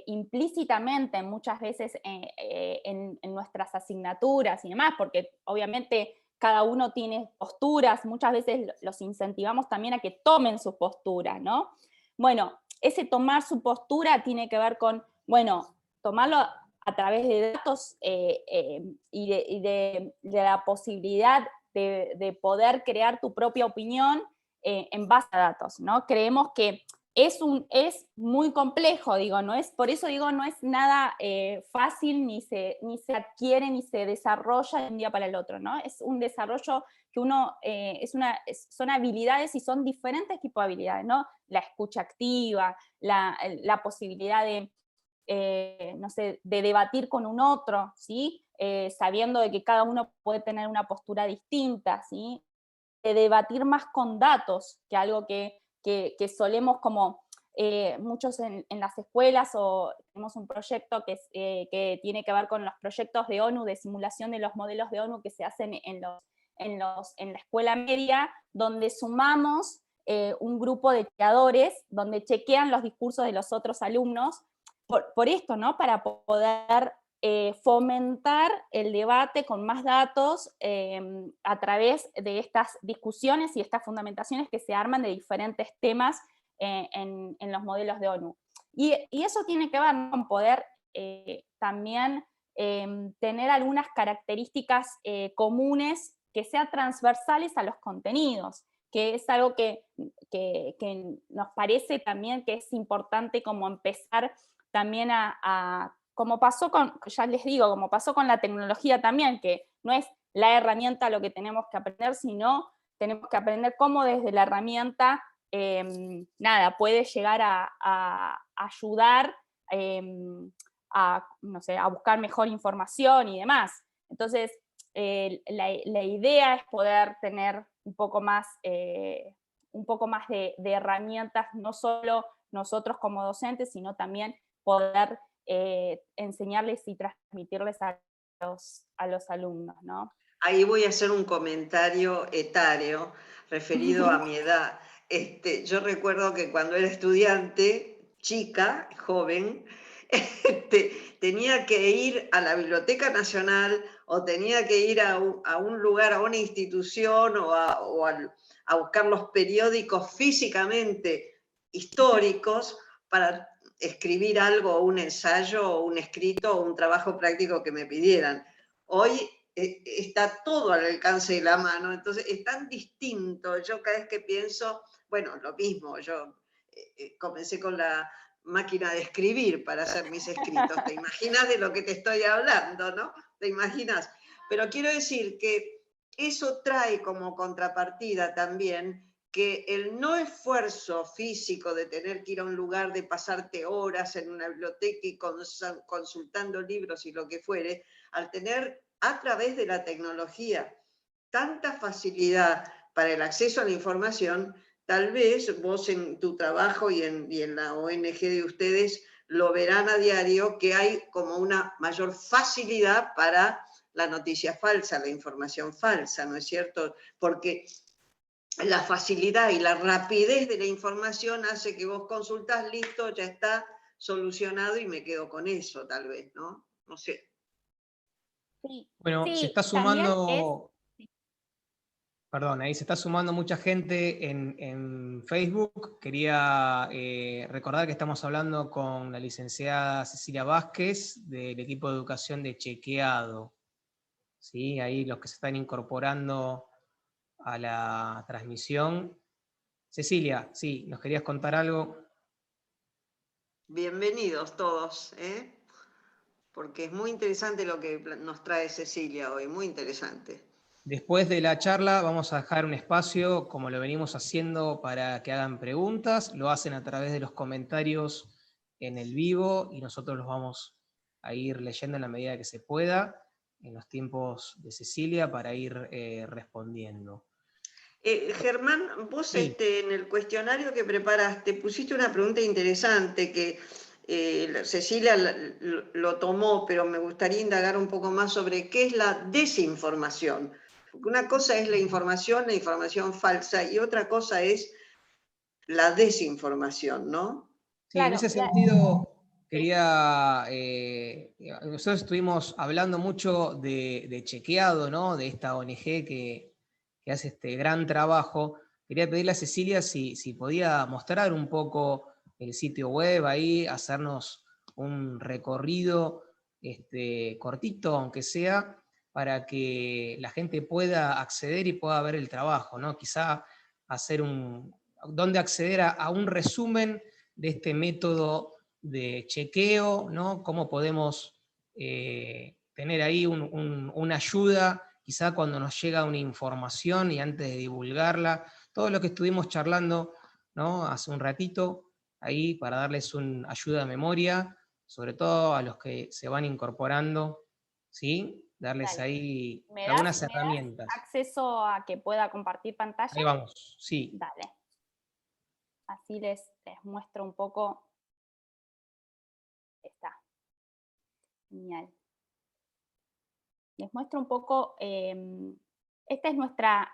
implícitamente muchas veces en nuestras asignaturas y demás, porque obviamente cada uno tiene posturas, muchas veces los incentivamos también a que tomen su postura, ¿no? Bueno, ese tomar su postura tiene que ver con, bueno, tomarlo a través de datos y de la posibilidad de poder crear tu propia opinión en base a datos, ¿no? Creemos que es muy complejo, digo, no es, por eso digo, no es nada fácil, ni se adquiere, ni se desarrolla de un día para el otro, ¿no? Es un desarrollo que uno, son habilidades y son diferentes tipos de habilidades, ¿no? La escucha activa, la posibilidad de, no sé, de debatir con un otro, ¿sí? Sabiendo de que cada uno puede tener una postura distinta, ¿sí? De debatir más con datos, que algo que solemos como muchos en las escuelas, o tenemos un proyecto que tiene que ver con los proyectos de ONU, de simulación de los modelos de ONU que se hacen en la escuela media, donde sumamos un grupo de creadores, donde chequean los discursos de los otros alumnos, por esto, ¿no? Para poder fomentar el debate con más datos a través de estas discusiones y estas fundamentaciones que se arman de diferentes temas en los modelos de ONU. Y eso tiene que ver con poder también tener algunas características comunes que sean transversales a los contenidos, que es algo que nos parece también que es importante como empezar también como pasó ya les digo, como pasó con la tecnología también, que no es la herramienta lo que tenemos que aprender, sino tenemos que aprender cómo desde la herramienta, puede llegar a ayudar no sé, a buscar mejor información y demás. Entonces, la idea es poder tener un poco más de herramientas, no solo nosotros como docentes, sino también poder enseñarles y transmitirles a los alumnos, ¿no? Ahí voy a hacer un comentario etario referido a mi edad. Yo recuerdo que cuando era estudiante, chica, joven, tenía que ir a la Biblioteca Nacional o tenía que ir a un lugar, a una institución o a buscar los periódicos físicamente históricos para escribir algo, un ensayo o un escrito o un trabajo práctico que me pidieran. Hoy está todo al alcance de la mano, entonces es tan distinto. Yo cada vez que pienso, bueno, lo mismo, yo comencé con la máquina de escribir para hacer mis escritos. ¿Te imaginas de lo que te estoy hablando, no? ¿Te imaginas? Pero quiero decir que eso trae como contrapartida también que el no esfuerzo físico de tener que ir a un lugar, de pasarte horas en una biblioteca y consultando libros y lo que fuere, al tener a través de la tecnología tanta facilidad para el acceso a la información, tal vez vos en tu trabajo y en la ONG de ustedes lo verán a diario, que hay como una mayor facilidad para la noticia falsa, la información falsa, ¿no es cierto? Porque la facilidad y la rapidez de la información hace que vos consultás, listo, ya está solucionado y me quedo con eso, tal vez, ¿no? No sé. Sí, Bueno, se sí, está también es... sumando, perdón, ahí se está sumando mucha gente en Facebook. Quería recordar que estamos hablando con la licenciada Cecilia Vázquez del equipo de educación de Chequeado. ¿Sí? Ahí los que se están incorporando a la transmisión. Cecilia, sí, ¿nos querías contar algo? Bienvenidos todos, ¿eh? Porque es muy interesante lo que nos trae Cecilia hoy, muy interesante. Después de la charla vamos a dejar un espacio, como lo venimos haciendo, para que hagan preguntas. Lo hacen a través de los comentarios en el vivo y nosotros los vamos a ir leyendo en la medida que se pueda, en los tiempos de Cecilia, para ir respondiendo. Germán, vos Sí. en el cuestionario que preparaste pusiste una pregunta interesante que Cecilia lo tomó, pero me gustaría indagar un poco más sobre qué es la desinformación. Porque una cosa es la información falsa, y otra cosa es la desinformación, ¿no? Sí, en Claro, ese sentido sí. quería, nosotros estuvimos hablando mucho de Chequeado, ¿no? De esta ONG que hace este gran trabajo. Quería pedirle a Cecilia si podía mostrar un poco el sitio web ahí, hacernos un recorrido cortito, aunque sea, para que la gente pueda acceder y pueda ver el trabajo, ¿no? Quizá hacer dónde acceder a un resumen de este método de chequeo, ¿no? Cómo podemos tener ahí una ayuda, quizá cuando nos llega una información y antes de divulgarla, todo lo que estuvimos charlando, ¿no? Hace un ratito, ahí para darles una ayuda de memoria, sobre todo a los que se van incorporando, ¿sí? Darles Dale. ahí ¿Me das algunas herramientas. acceso a que pueda compartir pantalla? Ahí vamos, sí. Dale. Así les muestro un poco. Está. Genial. Les muestro un poco, esta es nuestra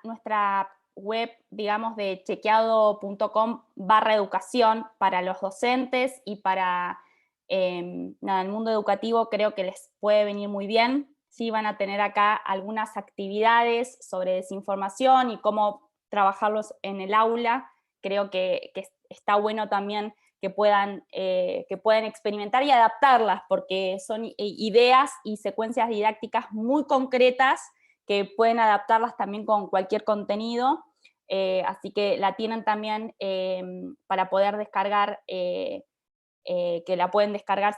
web, digamos, de chequeado.com/educación para los docentes y para nada, el mundo educativo. Creo que les puede venir muy bien. Sí, van a tener acá algunas actividades sobre desinformación y cómo trabajarlos en el aula. Creo que está bueno también que puedan experimentar y adaptarlas, porque son ideas y secuencias didácticas muy concretas que pueden adaptarlas también con cualquier contenido. Así que la tienen también para poder descargar, que la pueden descargar,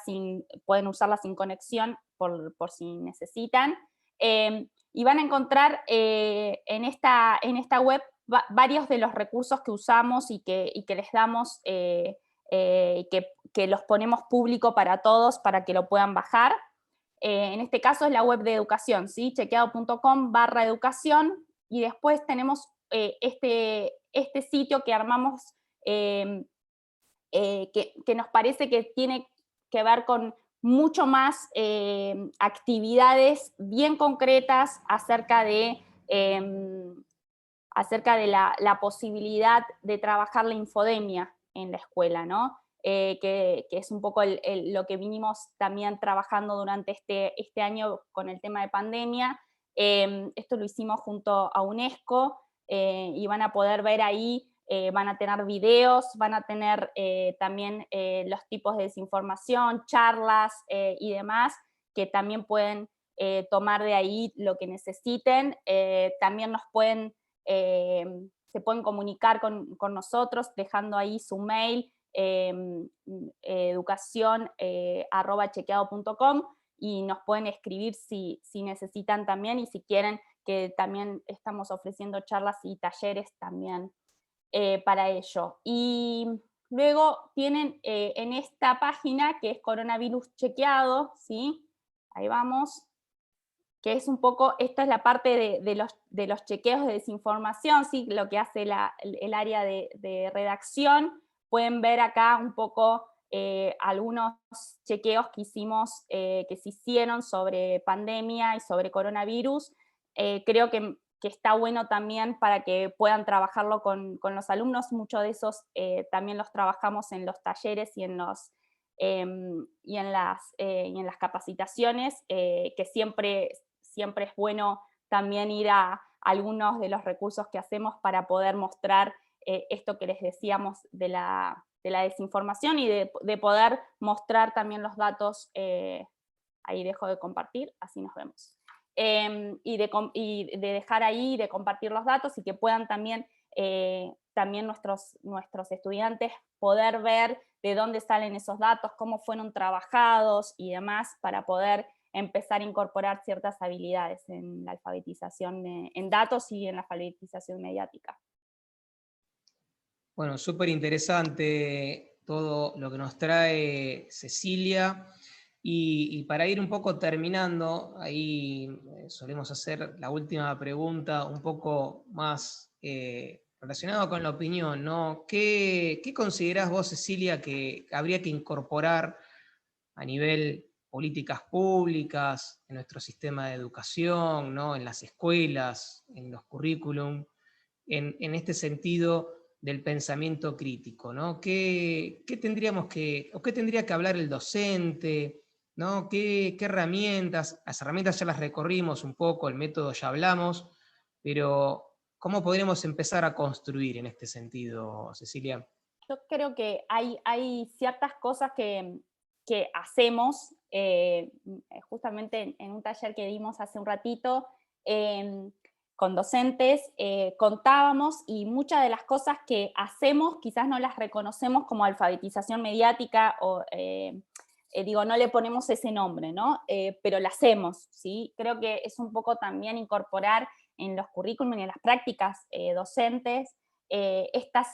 pueden usarla sin conexión por si necesitan. Y van a encontrar en esta web varios de los recursos que usamos y que les damos, que los ponemos público para todos para que lo puedan bajar. En este caso es la web de educación, ¿sí? chequeado.com/educación, y después tenemos este sitio que armamos, que nos parece que tiene que ver con mucho más actividades bien concretas acerca de la posibilidad de trabajar la infodemia en la escuela, ¿no? Que es un poco lo que vinimos también trabajando durante este año con el tema de pandemia. Esto lo hicimos junto a UNESCO, y van a poder ver ahí, van a tener videos, van a tener también los tipos de desinformación, charlas y demás, que también pueden tomar de ahí lo que necesiten. También nos pueden se pueden comunicar con nosotros dejando ahí su mail, educación@chequeado.com, y nos pueden escribir si necesitan también, y si quieren, que también estamos ofreciendo charlas y talleres también para ello. Y luego tienen en esta página, que es Coronavirus Chequeado, ¿sí? Ahí vamos, que es un poco, esta es la parte de los chequeos de desinformación, ¿sí? Lo que hace el área de redacción. Pueden ver acá un poco algunos chequeos que hicimos, que se hicieron sobre pandemia y sobre coronavirus. Creo que que está bueno también para que puedan trabajarlo con los alumnos. Muchos de esos también los trabajamos en los talleres y en las capacitaciones, que siempre es bueno también ir a algunos de los recursos que hacemos para poder mostrar esto que les decíamos de la desinformación, y de poder mostrar también los datos. Ahí dejo de compartir, así nos vemos. Y de dejar ahí, de compartir los datos, y que puedan también nuestros estudiantes poder ver de dónde salen esos datos, cómo fueron trabajados y demás, para poder empezar a incorporar ciertas habilidades en la alfabetización en datos y en la alfabetización mediática. Bueno, súper interesante todo lo que nos trae Cecilia. Y para ir un poco terminando, ahí solemos hacer la última pregunta un poco más relacionada con la opinión, ¿no? ¿Qué considerás vos, Cecilia, que habría que incorporar a nivel políticas públicas, en nuestro sistema de educación, ¿no? En las escuelas, en los currículum, en este sentido del pensamiento crítico, ¿no? ¿Qué tendría que hablar el docente? ¿No? ¿Qué herramientas? Las herramientas ya las recorrimos un poco, el método ya hablamos, pero ¿cómo podríamos empezar a construir en este sentido, Cecilia? Yo creo que hay ciertas cosas que hacemos, justamente en un taller que dimos hace un ratito, con docentes, contábamos, y muchas de las cosas que hacemos quizás no las reconocemos como alfabetización mediática, o no le ponemos ese nombre, ¿no? Pero la hacemos, ¿sí? Creo que es un poco también incorporar en los currículum y en las prácticas docentes estas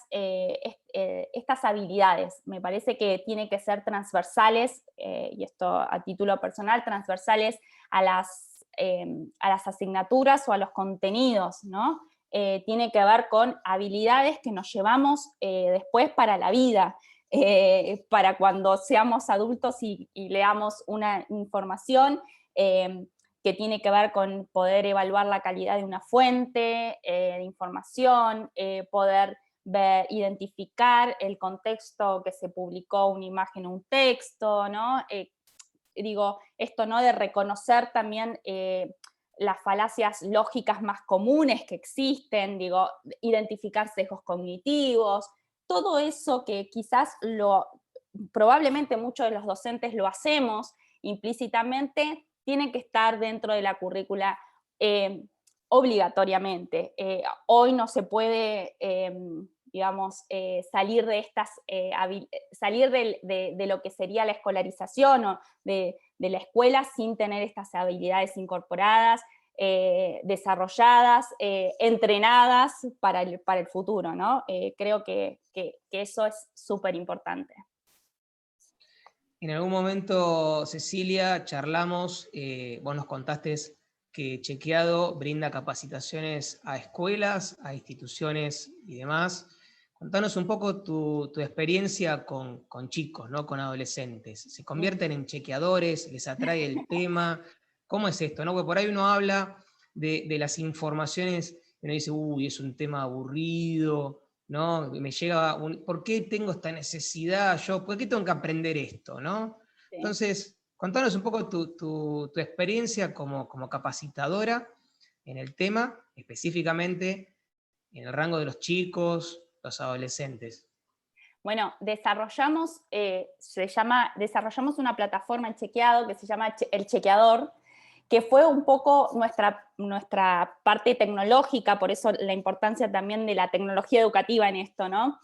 habilidades. Me parece que tienen que ser transversales, y esto a título personal, transversales a las asignaturas o a los contenidos, ¿no? Tiene que ver con habilidades que nos llevamos después para la vida. Para cuando seamos adultos y leamos una información que tiene que ver con poder evaluar la calidad de una fuente de información, poder identificar el contexto que se publicó una imagen o un texto, ¿no? Esto, ¿no? De reconocer también las falacias lógicas más comunes que existen, identificar sesgos cognitivos, todo eso que quizás probablemente muchos de los docentes lo hacemos implícitamente, tiene que estar dentro de la currícula obligatoriamente. Hoy no se puede, salir de lo que sería la escolarización o de la escuela sin tener estas habilidades incorporadas, desarrolladas, entrenadas para el futuro, ¿no? Creo que eso es súper importante. En algún momento, Cecilia, charlamos, vos nos contaste que Chequeado brinda capacitaciones a escuelas, a instituciones y demás. Contanos un poco tu experiencia con chicos, ¿no? Con adolescentes. ¿Se convierten en chequeadores? ¿Les atrae el tema? ¿Cómo es esto, no? Porque por ahí uno habla de las informaciones y uno dice, uy, es un tema aburrido, ¿no? Me llega ¿por qué tengo esta necesidad yo? ¿Por qué tengo que aprender esto, no? Sí. Entonces, contanos un poco tu experiencia como capacitadora en el tema, específicamente en el rango de los chicos, los adolescentes. Bueno, desarrollamos una plataforma en Chequeado que se llama El Chequeador, que fue un poco nuestra parte tecnológica, por eso la importancia también de la tecnología educativa en esto, ¿no?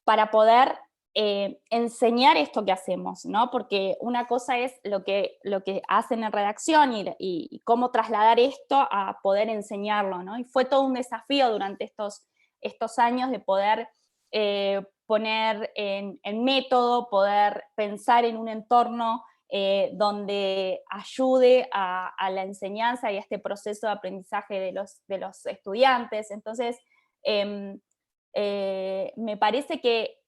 Para poder enseñar esto que hacemos, ¿no? Porque una cosa es lo que hacen en redacción y cómo trasladar esto a poder enseñarlo, ¿no? Y fue todo un desafío durante estos años de poder poner en método, poder pensar en un entorno donde ayude a la enseñanza y a este proceso de aprendizaje de los estudiantes. Entonces, me parece que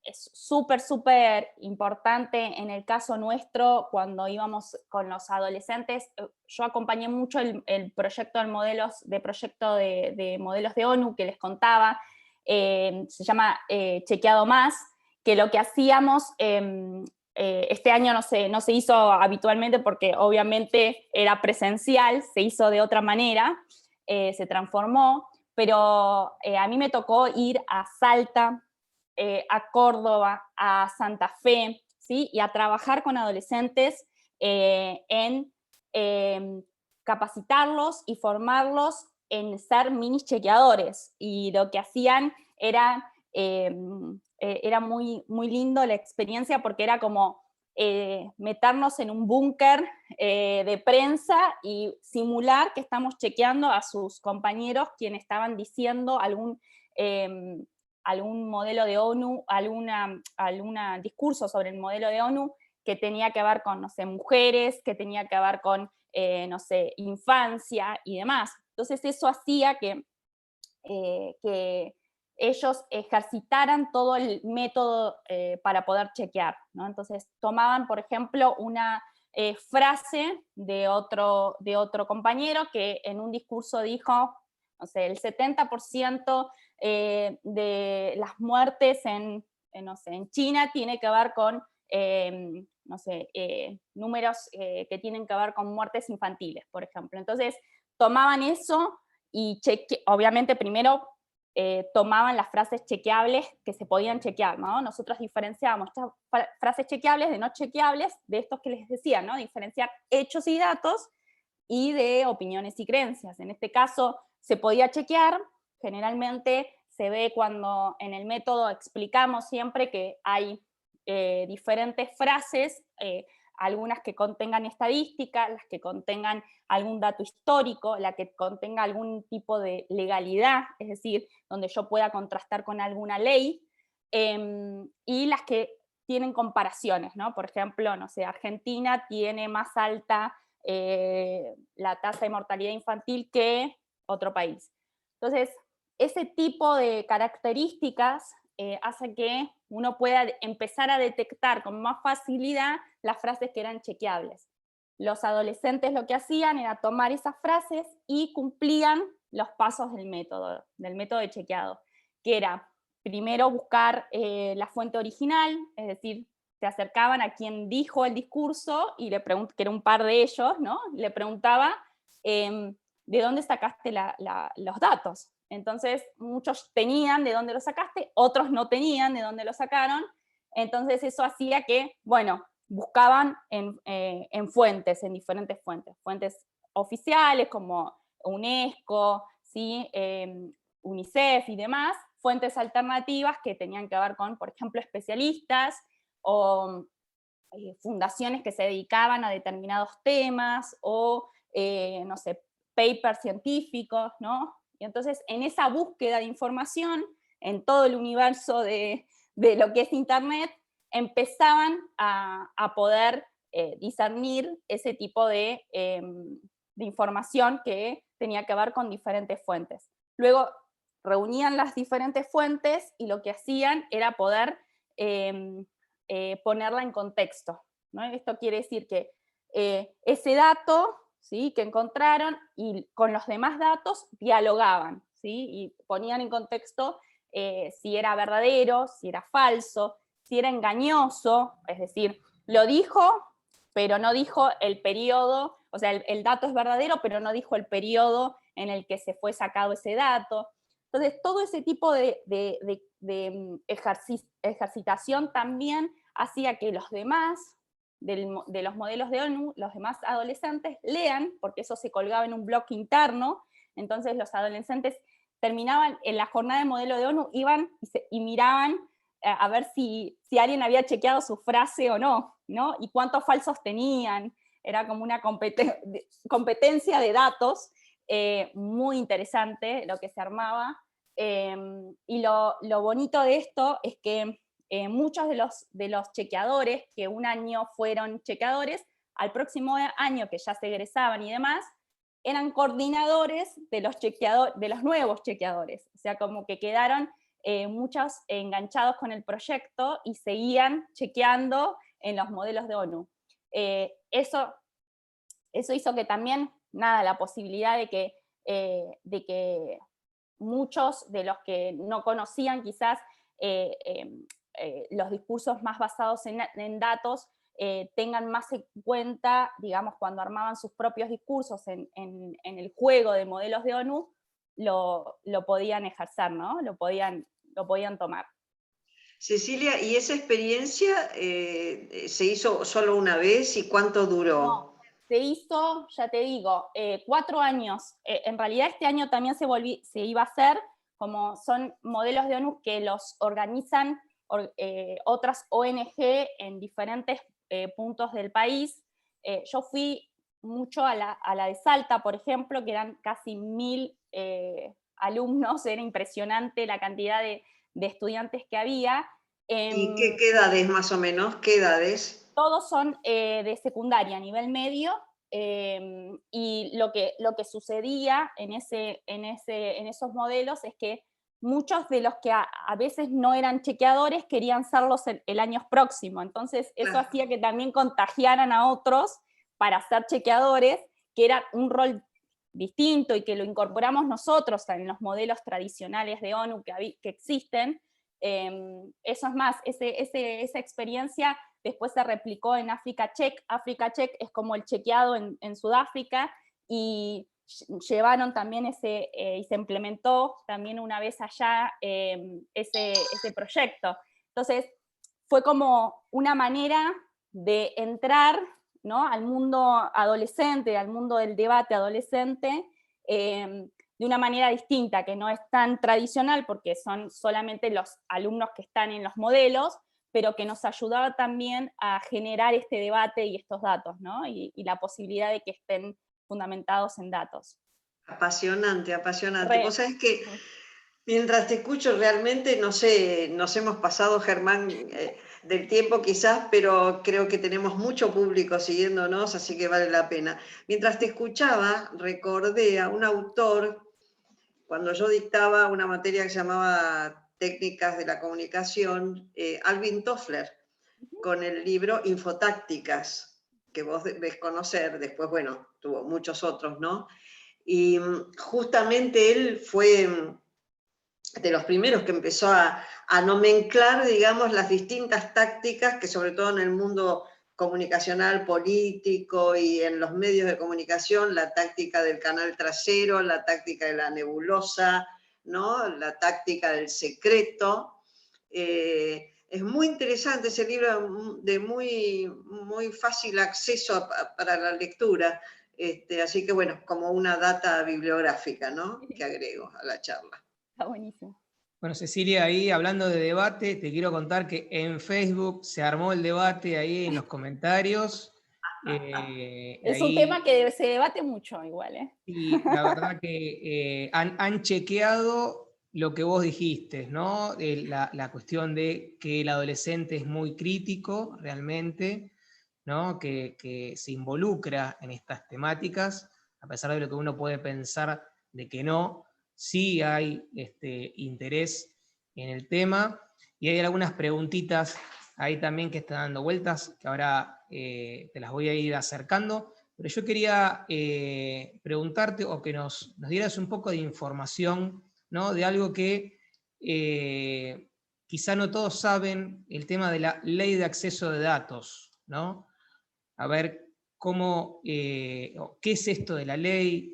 es súper importante en el caso nuestro, cuando íbamos con los adolescentes. Yo acompañé mucho el proyecto de modelos de ONU que les contaba, se llama Chequeado Más, que lo que hacíamos, este año no se hizo habitualmente porque obviamente era presencial, se hizo de otra manera, se transformó, pero a mí me tocó ir a Salta, a Córdoba, a Santa Fe, ¿sí? Y a trabajar con adolescentes en capacitarlos y formarlos en ser mini chequeadores. Y lo que hacían era muy, muy lindo la experiencia, porque era como meternos en un búnker de prensa y simular que estamos chequeando a sus compañeros quienes estaban diciendo algún modelo de ONU, algún discurso sobre el modelo de ONU que tenía que ver con, no sé, mujeres, que tenía que ver con, no sé, infancia y demás. Entonces eso hacía que ellos ejercitaran todo el método para poder chequear, ¿no? Entonces tomaban, por ejemplo, una frase de otro compañero que en un discurso dijo, no sé, el 70% de las muertes no sé, en China tiene que ver con, no sé, números que tienen que ver con muertes infantiles, por ejemplo. Entonces tomaban eso y obviamente primero tomaban las frases chequeables que se podían chequear, ¿no? Nosotros diferenciábamos estas frases chequeables de no chequeables, de estos que les decía, ¿no? Diferenciar hechos y datos y de opiniones y creencias. En este caso se podía chequear, generalmente se ve cuando en el método explicamos siempre que hay diferentes frases, algunas que contengan estadística, las que contengan algún dato histórico, la que contenga algún tipo de legalidad, es decir, donde yo pueda contrastar con alguna ley, y las que tienen comparaciones, ¿no? Por ejemplo, no sé, Argentina tiene más alta la tasa de mortalidad infantil que otro país. Entonces, ese tipo de características hace que uno pueda empezar a detectar con más facilidad las frases que eran chequeables. Los adolescentes lo que hacían era tomar esas frases y cumplían los pasos del método de chequeado, que era primero buscar la fuente original, es decir, se acercaban a quien dijo el discurso y le preguntaban, que era un par de ellos, ¿no? Le preguntaba, ¿de dónde sacaste los datos? Entonces, muchos tenían de dónde lo sacaste, otros no tenían de dónde lo sacaron. Entonces, eso hacía que, bueno, buscaban en fuentes, en diferentes fuentes oficiales como UNESCO, ¿sí? UNICEF y demás, fuentes alternativas que tenían que ver con, por ejemplo, especialistas o fundaciones que se dedicaban a determinados temas o, no sé, papers científicos, ¿no? Y entonces, en esa búsqueda de información, en todo el universo de lo que es Internet, empezaban a poder discernir ese tipo de información que tenía que ver con diferentes fuentes. Luego, reunían las diferentes fuentes y lo que hacían era poder ponerla en contexto, ¿no? Esto quiere decir que ese dato, ¿sí?, que encontraron y con los demás datos dialogaban, ¿sí? Y ponían en contexto si era verdadero, si era falso, si era engañoso, es decir, lo dijo, pero no dijo el periodo, o sea, el dato es verdadero, pero no dijo el periodo en el que se fue sacado ese dato. Entonces, todo ese tipo de ejercitación también hacía que los demás, de los modelos de ONU, los demás adolescentes lean, porque eso se colgaba en un blog interno. Entonces los adolescentes terminaban en la jornada de modelo de ONU, iban y miraban a ver si alguien había chequeado su frase o no, ¿no? Y cuántos falsos tenían. Era como una competencia de datos muy interesante lo que se armaba. Y lo bonito de esto es que muchos de los chequeadores que un año fueron chequeadores, al próximo año que ya se egresaban y demás, eran coordinadores de los nuevos chequeadores. O sea, como que quedaron muchos enganchados con el proyecto y seguían chequeando en los modelos de ONU. Eso hizo que también, la posibilidad de que muchos de los que no conocían quizás los discursos más basados en datos tengan más en cuenta, digamos, cuando armaban sus propios discursos en el juego de modelos de ONU, lo podían ejercer, ¿no? Lo podían tomar. Cecilia, ¿y esa experiencia se hizo solo una vez y cuánto duró? No, se hizo, ya te digo, 4 años. En realidad este año también se iba a hacer, como son modelos de ONU que los organizan otras ONG en diferentes puntos del país. Yo fui mucho a la de Salta, por ejemplo, que eran casi 1000 alumnos, era impresionante la cantidad de estudiantes que había. ¿Y qué edades más o menos? ¿Qué edades? Todos son de secundaria, a nivel medio, y lo que sucedía en esos modelos es que muchos de los que a veces no eran chequeadores querían serlos el año próximo, entonces eso Claro. hacía que también contagiaran a otros para ser chequeadores, que era un rol distinto y que lo incorporamos nosotros en los modelos tradicionales de ONU que existen. Eso es más, esa experiencia después se replicó en Africa Check. Africa Check es como el chequeado en Sudáfrica, y llevaron también y se implementó también una vez allá ese proyecto. Entonces, fue como una manera de entrar, ¿no?, al mundo adolescente, al mundo del debate adolescente, de una manera distinta, que no es tan tradicional porque son solamente los alumnos que están en los modelos, pero que nos ayudaba también a generar este debate y estos datos, ¿no? Y la posibilidad de que estén fundamentados en datos. Apasionante, apasionante. Vos sabés que mientras te escucho realmente, no sé, nos hemos pasado, Germán, del tiempo quizás, pero creo que tenemos mucho público siguiéndonos, así que vale la pena. Mientras te escuchaba, recordé a un autor, cuando yo dictaba una materia que se llamaba Técnicas de la Comunicación, Alvin Toffler, con el libro Infotácticas, que vos debes conocer, después, bueno, tuvo muchos otros, ¿no? Y justamente él fue de los primeros que empezó a nomenclar, digamos, las distintas tácticas que sobre todo en el mundo comunicacional, político y en los medios de comunicación, la táctica del canal trasero, la táctica de la nebulosa, ¿no?, la táctica del secreto. Es muy interesante ese libro, de muy, muy fácil acceso para la lectura. Así que bueno, como una data bibliográfica, ¿no?, que agrego a la charla. Está buenísimo. Bueno, Cecilia, ahí hablando de debate, te quiero contar que en Facebook se armó el debate ahí en los comentarios. Es un ahí, tema que se debate mucho igual, ¿eh? y la verdad que han chequeado lo que vos dijiste, ¿no? La cuestión de que el adolescente es muy crítico realmente, ¿no? Que se involucra en estas temáticas, a pesar de lo que uno puede pensar de que no, sí hay interés en el tema, y hay algunas preguntitas ahí también que están dando vueltas, que ahora te las voy a ir acercando, pero yo quería preguntarte o que nos dieras un poco de información, ¿no?, de algo que quizá no todos saben, el tema de la ley de acceso de datos, ¿no? A ver cómo, qué es esto de la ley,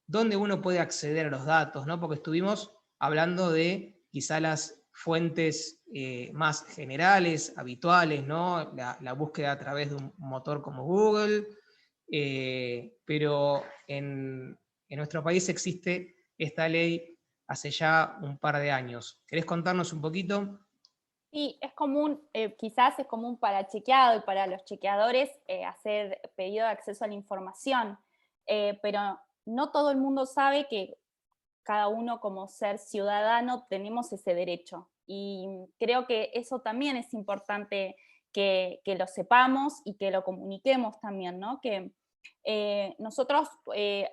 dónde uno puede acceder a los datos, ¿no? Porque estuvimos hablando de quizá las fuentes más generales, habituales, ¿no? La búsqueda a través de un motor como Google, pero en nuestro país existe esta ley hace ya un par de años. ¿Querés contarnos un poquito? Sí, es común, quizás es común para chequeado y para los chequeadores hacer pedido de acceso a la información, pero no todo el mundo sabe que cada uno como ser ciudadano tenemos ese derecho. Y creo que eso también es importante que lo sepamos y que lo comuniquemos también, ¿no? Que nosotros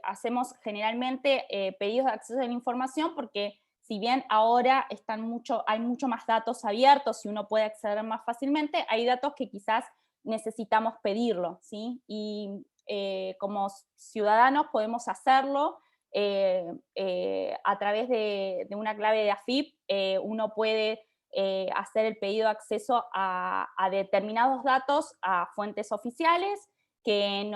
hacemos generalmente pedidos de acceso a la información porque si bien ahora hay mucho más datos abiertos y uno puede acceder más fácilmente, hay datos que quizás necesitamos pedirlo, ¿sí? Y como ciudadanos podemos hacerlo a través de una clave de AFIP. Uno puede hacer el pedido de acceso a determinados datos, a fuentes oficiales, que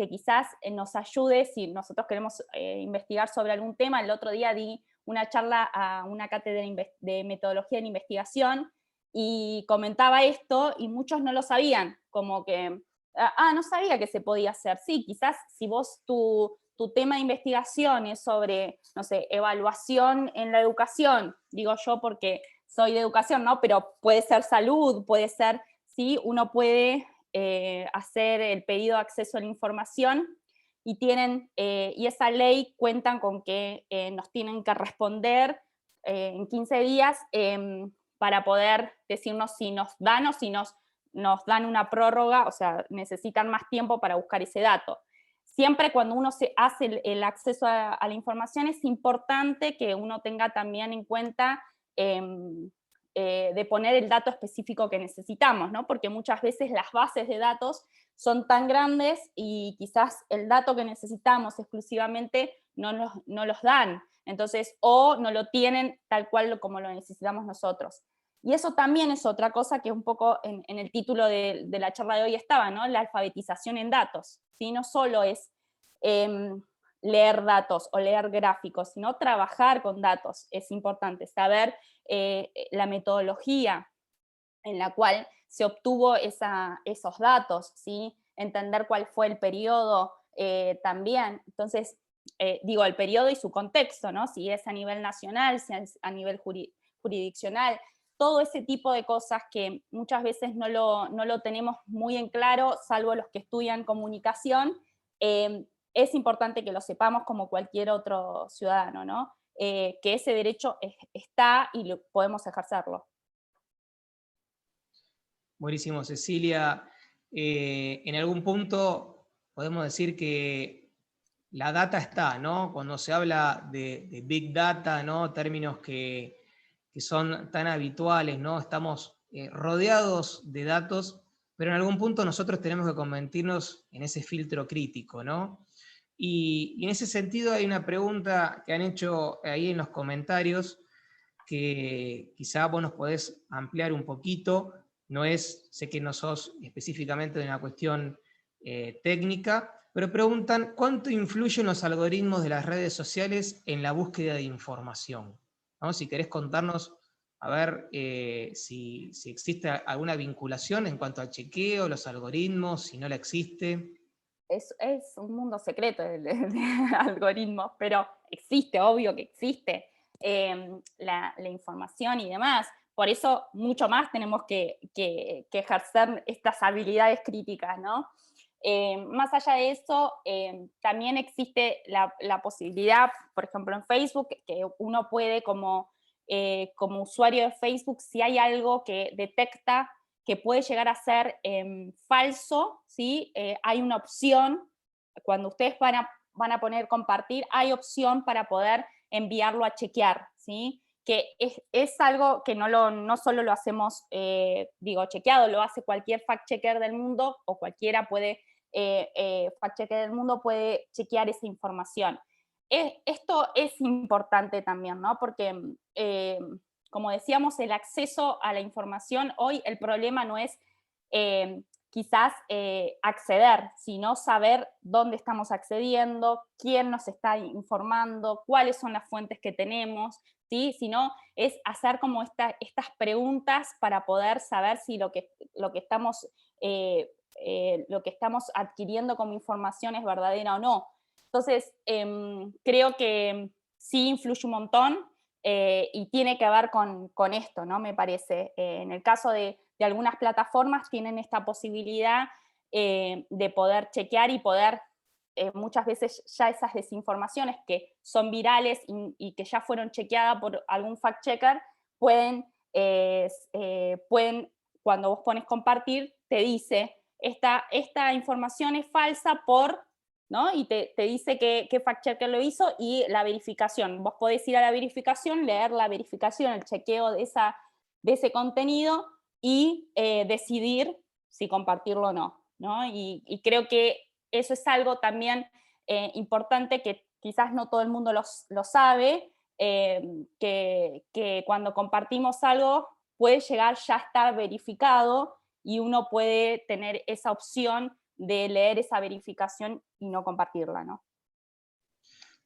quizás nos ayude si nosotros queremos investigar sobre algún tema. El otro día di una charla a una cátedra de metodología en investigación y comentaba esto y muchos no lo sabían, como que, no sabía que se podía hacer. Sí, quizás si vos tu tema de investigación es sobre, no sé, evaluación en la educación, digo yo porque soy de educación, ¿no? Pero puede ser salud, puede ser, sí, uno puede hacer el pedido de acceso a la información y esa ley cuentan con que nos tienen que responder en 15 días para poder decirnos si nos dan o si nos dan una prórroga, o sea, necesitan más tiempo para buscar ese dato. Siempre cuando uno se hace el acceso a la información es importante que uno tenga también en cuenta de poner el dato específico que necesitamos, ¿no? Porque muchas veces las bases de datos son tan grandes y quizás el dato que necesitamos exclusivamente no los dan, entonces, o no lo tienen tal cual como lo necesitamos nosotros. Y eso también es otra cosa que un poco en el título de la charla de hoy estaba, ¿no? La alfabetización en datos, ¿sí? No solo es leer datos o leer gráficos, sino trabajar con datos. Es importante saber la metodología en la cual se obtuvo esos datos, ¿sí? Entender cuál fue el periodo también. Entonces, digo, el periodo y su contexto, ¿no? Si es a nivel nacional, si es a nivel jurisdiccional, todo ese tipo de cosas que muchas veces no lo tenemos muy en claro, salvo los que estudian comunicación. Es importante que lo sepamos como cualquier otro ciudadano, ¿no? Que ese derecho está y podemos ejercerlo. Buenísimo, Cecilia. En algún punto podemos decir que la data está, ¿no? Cuando se habla de Big Data, ¿no? Términos que son tan habituales, ¿no? Estamos rodeados de datos, pero en algún punto nosotros tenemos que convertirnos en ese filtro crítico, ¿no? Y en ese sentido hay una pregunta que han hecho ahí en los comentarios que quizá vos nos podés ampliar un poquito. No es, sé que no sos específicamente de una cuestión técnica, pero preguntan, ¿cuánto influyen los algoritmos de las redes sociales en la búsqueda de información? ¿No? Si querés contarnos, a ver si existe alguna vinculación en cuanto al chequeo, los algoritmos, si no la existe. Es un mundo secreto de algoritmos, pero existe, obvio que existe la información y demás. Por eso mucho más tenemos que ejercer estas habilidades críticas, ¿no? Más allá de eso, también existe la posibilidad, por ejemplo en Facebook, que uno puede como usuario de Facebook, si hay algo que detecta que puede llegar a ser falso, ¿sí? Hay una opción, cuando ustedes van a poner compartir, hay opción para poder enviarlo a chequear, ¿sí? Que es algo que no solo lo hacemos, chequeado, lo hace cualquier fact-checker del mundo, o cualquiera puede, fact-checker del mundo puede chequear esa información. Esto es importante también, ¿no? Porque como decíamos, el acceso a la información, hoy el problema no es quizás acceder, sino saber dónde estamos accediendo, quién nos está informando, cuáles son las fuentes que tenemos, ¿sí? Sino es hacer como estas preguntas para poder saber si lo que estamos adquiriendo como información es verdadera o no. Entonces, creo que sí influye un montón. Y tiene que ver con esto, ¿no? Me parece. En el caso de algunas plataformas tienen esta posibilidad de poder chequear y poder, muchas veces ya esas desinformaciones que son virales y que ya fueron chequeadas por algún fact-checker, pueden, cuando vos pones compartir, te dice, esta información es falsa por ¿no? Y te dice qué fact-checker lo hizo y la verificación. Vos podés ir a la verificación, leer la verificación, el chequeo de ese contenido y decidir si compartirlo o no, ¿no? Y creo que eso es algo también importante que quizás no todo el mundo lo sabe, que cuando compartimos algo puede llegar ya a estar verificado y uno puede tener esa opción de leer esa verificación y no compartirla, ¿no?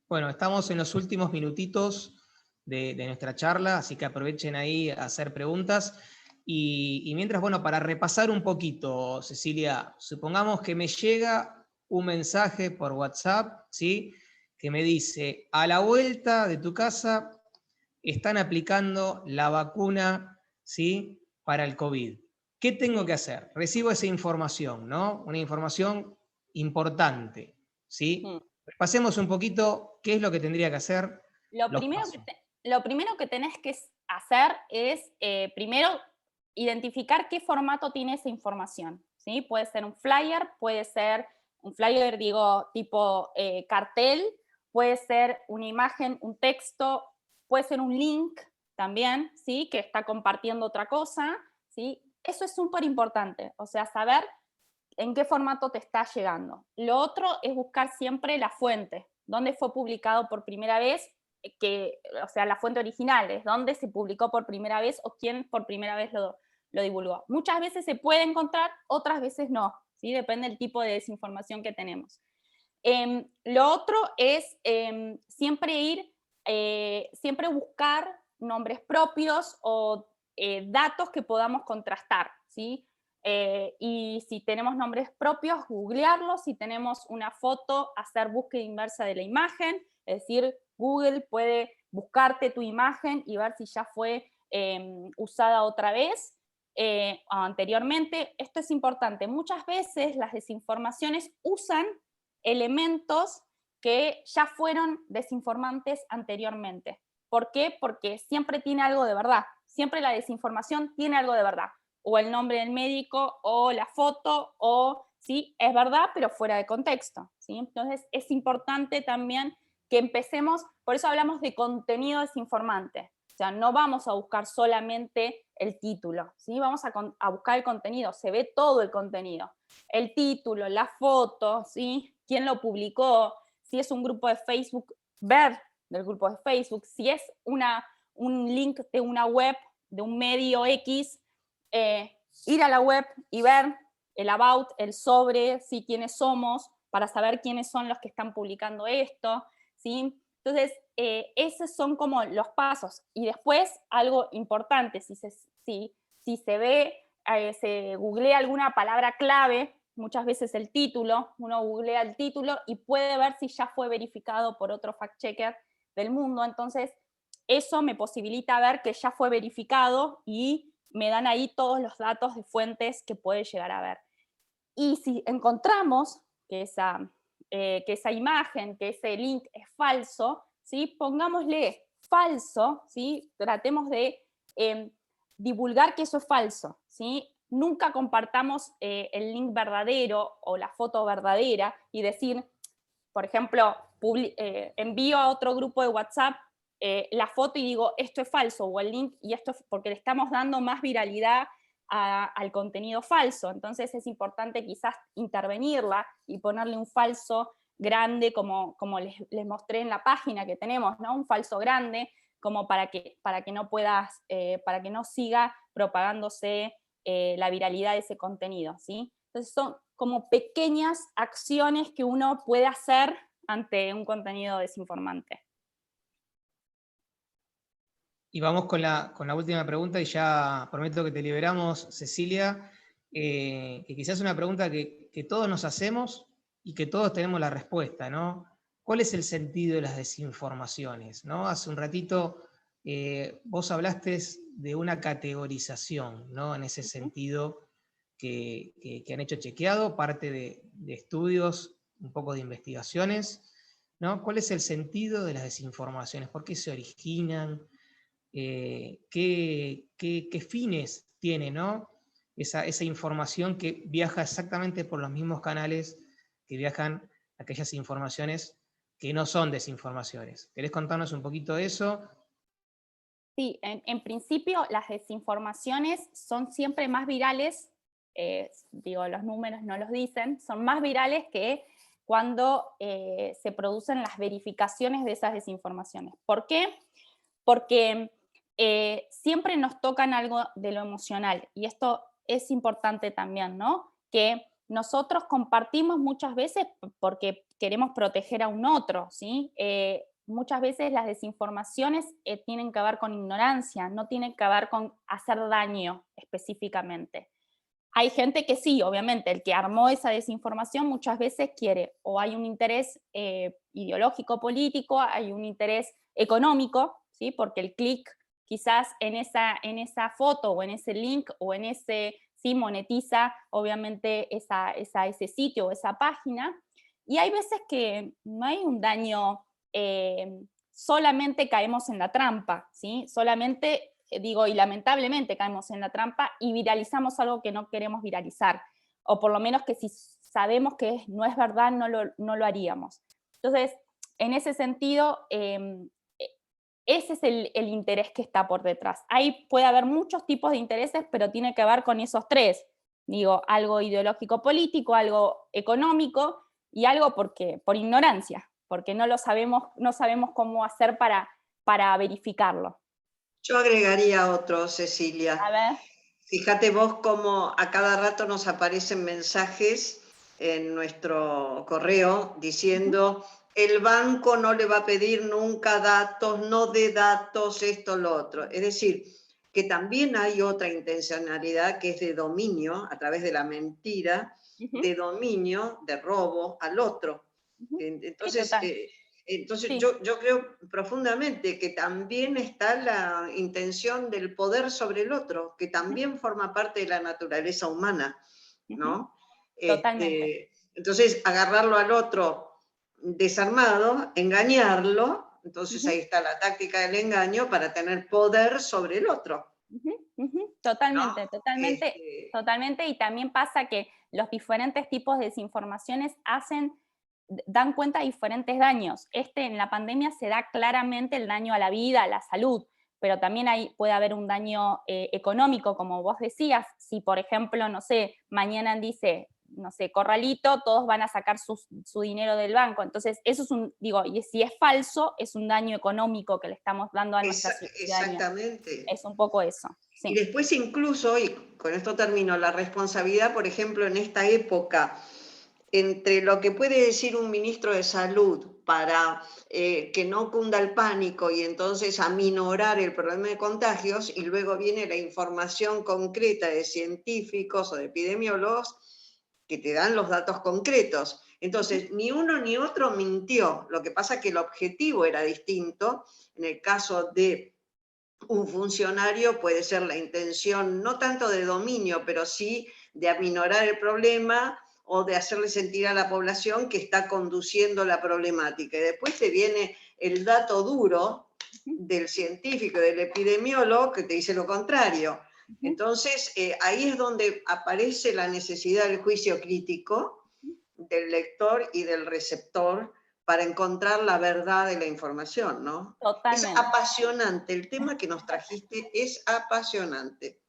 Bueno, estamos en los últimos minutitos de nuestra charla, así que aprovechen ahí a hacer preguntas. Y mientras, bueno, para repasar un poquito, Cecilia, supongamos que me llega un mensaje por WhatsApp, ¿sí? Que me dice, a la vuelta de tu casa están aplicando la vacuna, ¿sí? Para el COVID. ¿Qué tengo que hacer? Recibo esa información, ¿no? Una información importante, ¿sí? Repasemos un poquito qué es lo que tendría que hacer. Lo primero que tenés que hacer es, primero, identificar qué formato tiene esa información, ¿sí? Puede ser un flyer, digo, tipo cartel, puede ser una imagen, un texto, puede ser un link también, ¿sí? Que está compartiendo otra cosa, ¿sí? Eso es súper importante, o sea, saber en qué formato te está llegando. Lo otro es buscar siempre la fuente, dónde fue publicado por primera vez, o sea, la fuente original, es dónde se publicó por primera vez o quién por primera vez lo divulgó. Muchas veces se puede encontrar, otras veces no, ¿sí? Depende del tipo de desinformación que tenemos. Lo otro es siempre buscar nombres propios o datos que podamos contrastar, ¿sí? Y si tenemos nombres propios, googlearlos. Si tenemos una foto, hacer búsqueda inversa de la imagen, es decir, Google puede buscarte tu imagen y ver si ya fue usada otra vez o anteriormente. Esto es importante. Muchas veces las desinformaciones usan elementos que ya fueron desinformantes anteriormente. ¿Por qué? Porque siempre tiene algo de verdad. Siempre la desinformación tiene algo de verdad. O el nombre del médico, o la foto, o sí, es verdad, pero fuera de contexto, ¿sí? Entonces es importante también que empecemos, por eso hablamos de contenido desinformante. O sea, no vamos a buscar solamente el título, ¿sí? Vamos a buscar el contenido, se ve todo el contenido. El título, la foto, ¿sí? ¿Quién lo publicó? Si es un grupo de Facebook, ver del grupo de Facebook. Si es un link de una web, de un medio X, ir a la web y ver el about, el sobre, ¿sí? Quiénes somos, para saber quiénes son los que están publicando esto, ¿sí? Entonces, esos son como los pasos. Y después, algo importante, si se ve, se googlea alguna palabra clave, muchas veces el título, uno googlea el título y puede ver si ya fue verificado por otro fact-checker del mundo. Entonces, eso me posibilita ver que ya fue verificado y me dan ahí todos los datos de fuentes que puede llegar a ver. Y si encontramos que esa imagen, que ese link es falso, ¿sí? Pongámosle falso, ¿sí? Tratemos de divulgar que eso es falso, ¿sí? Nunca compartamos el link verdadero o la foto verdadera y decir, por ejemplo, envío a otro grupo de WhatsApp la foto y digo, esto es falso, o el link, y esto es porque le estamos dando más viralidad al contenido falso. Entonces es importante quizás intervenirla y ponerle un falso grande, como les mostré en la página que tenemos, ¿no? Un falso grande, como para que no para que no siga propagándose la viralidad de ese contenido, ¿sí? Entonces son como pequeñas acciones que uno puede hacer ante un contenido desinformante. Y vamos con la última pregunta y ya prometo que te liberamos, Cecilia, que quizás es una pregunta que todos nos hacemos y que todos tenemos la respuesta, ¿no? ¿Cuál es el sentido de las desinformaciones? ¿No? Hace un ratito vos hablaste de una categorización, ¿no? En ese sentido que han hecho chequeado, parte de estudios, un poco de investigaciones, ¿no? ¿Cuál es el sentido de las desinformaciones? ¿Por qué se originan? ¿Qué fines tiene, ¿no? esa información que viaja exactamente por los mismos canales que viajan aquellas informaciones que no son desinformaciones. ¿Querés contarnos un poquito de eso? Sí, en principio las desinformaciones son siempre más virales, digo, los números no los dicen, son más virales que cuando se producen las verificaciones de esas desinformaciones. ¿Por qué? Porque siempre nos tocan algo de lo emocional, y esto es importante también, ¿no? Que nosotros compartimos muchas veces porque queremos proteger a un otro, ¿sí? Muchas veces las desinformaciones tienen que ver con ignorancia, no tienen que ver con hacer daño específicamente. Hay gente que sí, obviamente, el que armó esa desinformación muchas veces quiere, o hay un interés ideológico, político, hay un interés económico, ¿sí? Porque el clic quizás en esa foto o en ese link o en ese, sí, monetiza obviamente ese sitio o esa página, y hay veces que no hay un daño, solamente caemos en la trampa, ¿sí? Solamente digo, y lamentablemente caemos en la trampa y viralizamos algo que no queremos viralizar, o por lo menos que si sabemos que no es verdad, no lo haríamos. Entonces, en ese sentido, ese es el interés que está por detrás. Ahí puede haber muchos tipos de intereses, pero tiene que ver con esos tres. Digo, algo ideológico político, algo económico y algo por ignorancia, porque no sabemos cómo hacer para verificarlo. Yo agregaría otro, Cecilia. A ver. Fíjate vos cómo a cada rato nos aparecen mensajes en nuestro correo diciendo el banco no le va a pedir nunca datos, no dé datos, esto, lo otro. Es decir, que también hay otra intencionalidad que es de dominio, a través de la mentira, de dominio, de robo al otro. Entonces, sí. yo creo profundamente que también está la intención del poder sobre el otro, que también forma parte de la naturaleza humana, ¿no? Totalmente. Entonces, agarrarlo al otro desarmado, engañarlo, entonces ahí está la táctica del engaño para tener poder sobre el otro. Totalmente, ¿no? totalmente, y también pasa que los diferentes tipos de desinformaciones dan cuenta de diferentes daños. En la pandemia se da claramente el daño a la vida, a la salud, pero también puede haber un daño económico, como vos decías. Si, por ejemplo, no sé, mañana dice, no sé, Corralito, todos van a sacar su dinero del banco. Entonces, eso es y si es falso, es un daño económico que le estamos dando a nuestra ciudadanía. Exactamente. Es un poco eso. Sí. Y después incluso, y con esto termino, la responsabilidad, por ejemplo, en esta época, entre lo que puede decir un ministro de Salud para que no cunda el pánico y entonces aminorar el problema de contagios, y luego viene la información concreta de científicos o de epidemiólogos que te dan los datos concretos. Entonces, ni uno ni otro mintió. Lo que pasa es que el objetivo era distinto. En el caso de un funcionario puede ser la intención no tanto de dominio, pero sí de aminorar el problema o de hacerle sentir a la población que está conduciendo la problemática. Y después te viene el dato duro del científico, del epidemiólogo, que te dice lo contrario. Entonces, ahí es donde aparece la necesidad del juicio crítico del lector y del receptor para encontrar la verdad de la información, ¿no? Totalmente. Es apasionante, el tema que nos trajiste es apasionante.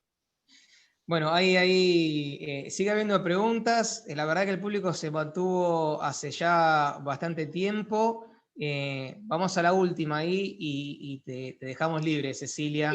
Bueno, ahí sigue habiendo preguntas. La verdad que el público se mantuvo hace ya bastante tiempo. Vamos a la última ahí y te dejamos libre, Cecilia.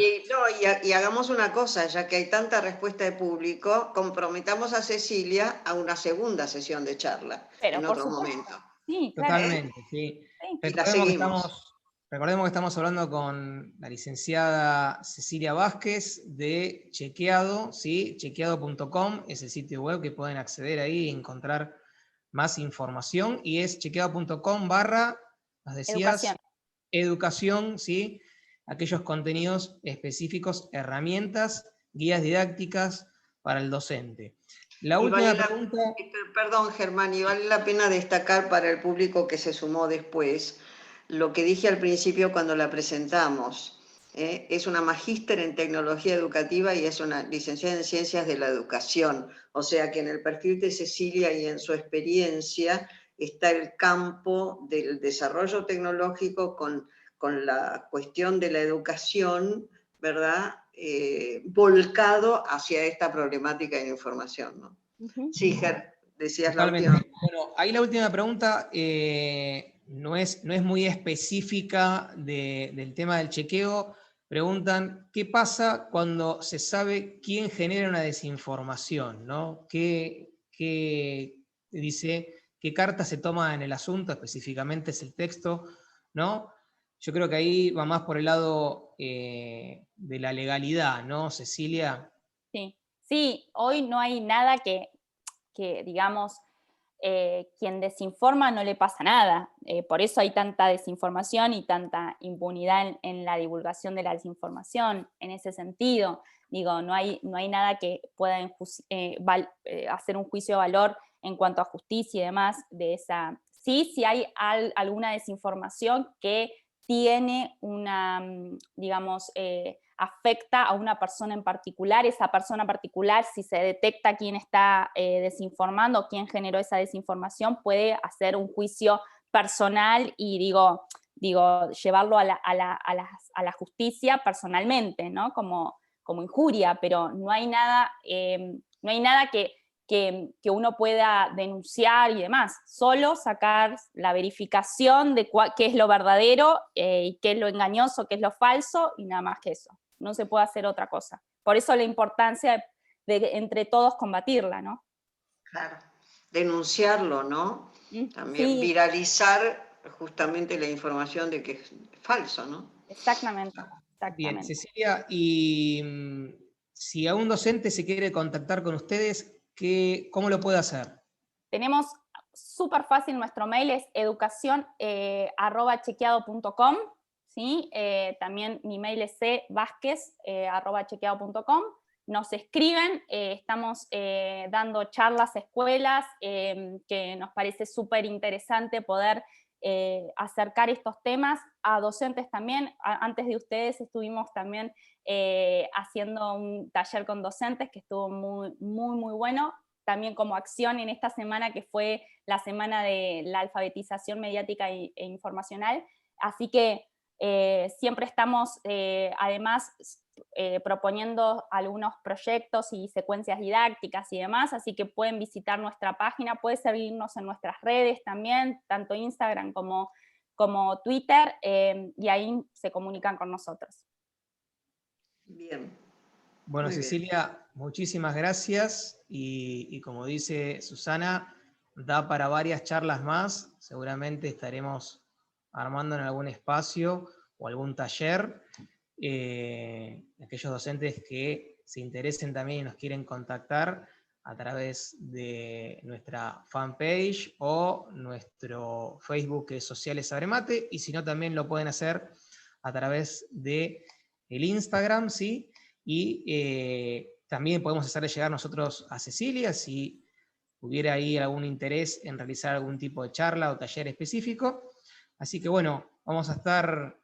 Y hagamos una cosa, ya que hay tanta respuesta de público, comprometamos a Cecilia a una segunda sesión de charla. Pero en otro momento. Sí, claro. Totalmente, sí. Y la seguimos. Recordemos que estamos hablando con la licenciada Cecilia Vázquez de Chequeado, ¿sí? Chequeado.com es el sitio web que pueden acceder ahí y encontrar más información, y es chequeado.com/ nos decías, educación, ¿sí? Aquellos contenidos específicos, herramientas, guías didácticas para el docente. La última pregunta... Perdón, Germán, y vale la pena destacar para el público que se sumó después lo que dije al principio cuando la presentamos. Es una magíster en tecnología educativa y es una licenciada en ciencias de la educación. O sea que en el perfil de Cecilia y en su experiencia está el campo del desarrollo tecnológico con la cuestión de la educación, ¿verdad? Volcado hacia esta problemática de la información, ¿no? Sí, Ger, decías Totalmente. la última. Bueno, ahí la última pregunta no es muy específica del tema del chequeo. Preguntan, ¿qué pasa cuando se sabe quién genera una desinformación, ¿no? Dice, ¿qué carta se toma en el asunto? Específicamente es el texto, ¿no? Yo creo que ahí va más por el lado de la legalidad, ¿no, Cecilia? Sí, hoy no hay nada que digamos, quien desinforma no le pasa nada. Por eso hay tanta desinformación y tanta impunidad en la divulgación de la desinformación. En ese sentido, digo, no hay nada que pueda hacer un juicio de valor en cuanto a justicia y demás de esa. Sí hay alguna desinformación que tiene una, digamos, afecta a una persona en particular, esa persona particular, si se detecta quién está desinformando, quién generó esa desinformación, puede hacer un juicio personal y digo llevarlo a la justicia personalmente, ¿no? Como injuria, pero no hay nada que uno pueda denunciar y demás, solo sacar la verificación de qué es lo verdadero y qué es lo engañoso, qué es lo falso, y nada más que eso. No se puede hacer otra cosa. Por eso la importancia de entre todos combatirla, ¿no? Claro, denunciarlo, ¿no? También Sí, viralizar justamente la información de que es falso, ¿no? exactamente. Bien, Cecilia, y si a un docente se quiere contactar con ustedes, ¿cómo lo puede hacer? Tenemos súper fácil, nuestro mail es educacion@chequeado.com, ¿sí? También mi mail es cvasquez@chequeado.com. Nos escriben, estamos dando charlas a escuelas, que nos parece súper interesante poder acercar estos temas a docentes también. Antes de ustedes estuvimos también haciendo un taller con docentes que estuvo muy, muy, muy bueno. También como acción en esta semana que fue la semana de la alfabetización mediática e informacional. Así que siempre estamos además proponiendo algunos proyectos y secuencias didácticas y demás, así que pueden visitar nuestra página, pueden seguirnos en nuestras redes también, tanto Instagram como Twitter, y ahí se comunican con nosotros. Bien. Bueno, Muy Cecilia, bien. muchísimas gracias y como dice Susana, da para varias charlas más, seguramente estaremos armando en algún espacio o algún taller. Aquellos docentes que se interesen también y nos quieren contactar a través de nuestra fanpage o nuestro Facebook, que es Sociales Abremate, y si no también lo pueden hacer a través de el Instagram, ¿sí? Y también podemos hacerle llegar nosotros a Cecilia si hubiera ahí algún interés en realizar algún tipo de charla o taller específico. Así que bueno, vamos a estar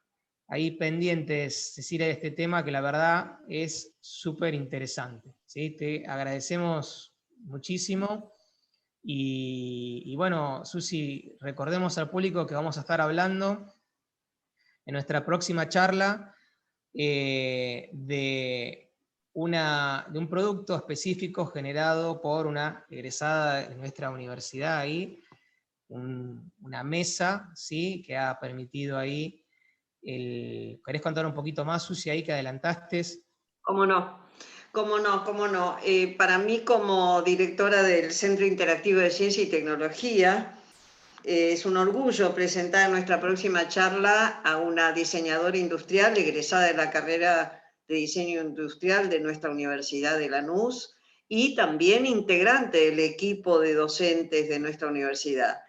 ahí pendientes, Cecilia, de este tema que la verdad es súper interesante, ¿sí? Te agradecemos muchísimo. Y bueno, Susi, recordemos al público que vamos a estar hablando en nuestra próxima charla de un producto específico generado por una egresada de nuestra universidad ahí, una mesa, ¿sí? Que ha permitido ahí ¿Querés contar un poquito más, Susi, ahí que adelantaste? ¿Cómo no? ¿Cómo no? ¿Cómo no? Para mí, como directora del Centro Interactivo de Ciencia y Tecnología, es un orgullo presentar en nuestra próxima charla a una diseñadora industrial egresada de la carrera de diseño industrial de nuestra Universidad de Lanús y también integrante del equipo de docentes de nuestra universidad.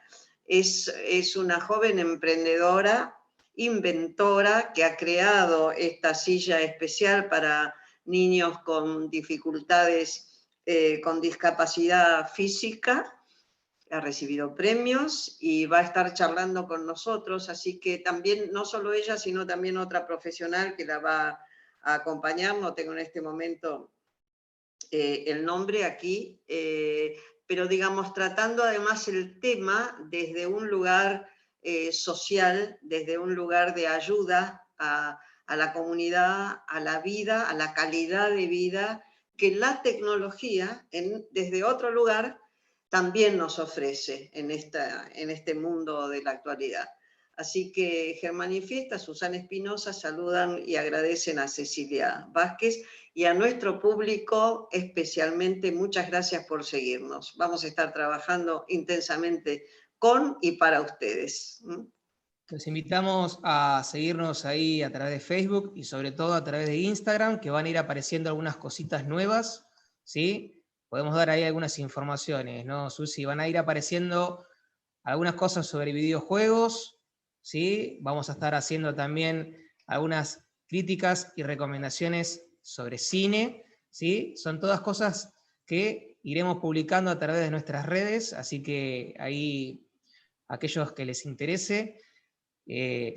Es una joven emprendedora, inventora, que ha creado esta silla especial para niños con dificultades, con discapacidad física. Ha recibido premios y va a estar charlando con nosotros, así que también, no solo ella, sino también otra profesional que la va a acompañar, no tengo en este momento el nombre aquí, pero digamos, tratando además el tema desde un lugar social, desde un lugar de ayuda a la comunidad, a la vida, a la calidad de vida, que la tecnología, desde otro lugar, también nos ofrece en este mundo de la actualidad. Así que Germán y Fiesta, Susana Espinosa saludan y agradecen a Cecilia Vázquez y a nuestro público especialmente muchas gracias por seguirnos. Vamos a estar trabajando intensamente con y para ustedes. Los invitamos a seguirnos ahí a través de Facebook y sobre todo a través de Instagram, que van a ir apareciendo algunas cositas nuevas, ¿sí? Podemos dar ahí algunas informaciones, ¿no, Susi? Van a ir apareciendo algunas cosas sobre videojuegos, ¿sí? Vamos a estar haciendo también algunas críticas y recomendaciones sobre cine, ¿sí? Son todas cosas que iremos publicando a través de nuestras redes, así que ahí aquellos que les interese,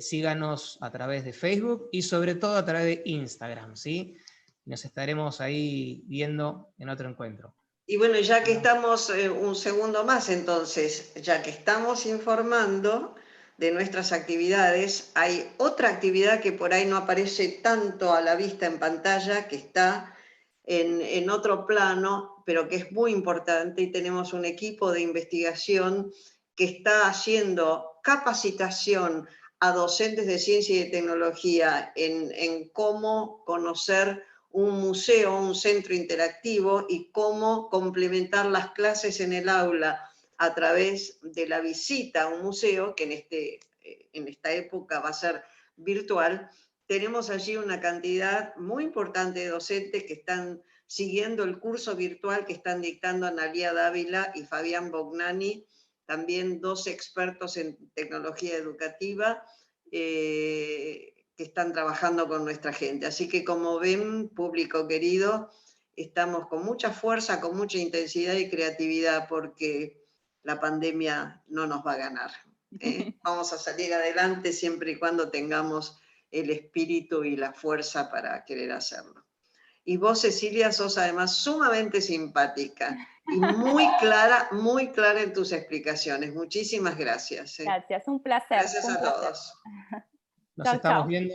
síganos a través de Facebook y sobre todo a través de Instagram, ¿sí? Nos estaremos ahí viendo en otro encuentro. Y bueno, ya que estamos, un segundo más entonces, ya que estamos informando de nuestras actividades, hay otra actividad que por ahí no aparece tanto a la vista en pantalla, que está en otro plano, pero que es muy importante, y tenemos un equipo de investigación que está haciendo capacitación a docentes de ciencia y de tecnología en cómo conocer un museo, un centro interactivo y cómo complementar las clases en el aula a través de la visita a un museo, que en esta época va a ser virtual. Tenemos allí una cantidad muy importante de docentes que están siguiendo el curso virtual que están dictando Analía Dávila y Fabián Bognani, también dos expertos en tecnología educativa, que están trabajando con nuestra gente. Así que como ven, público querido, estamos con mucha fuerza, con mucha intensidad y creatividad porque la pandemia no nos va a ganar. Vamos a salir adelante siempre y cuando tengamos el espíritu y la fuerza para querer hacerlo. Y vos, Cecilia, sos además sumamente simpática y muy clara en tus explicaciones. Muchísimas gracias. Gracias, un placer. Gracias un a placer. todos. Nos Chau, estamos chau. viendo.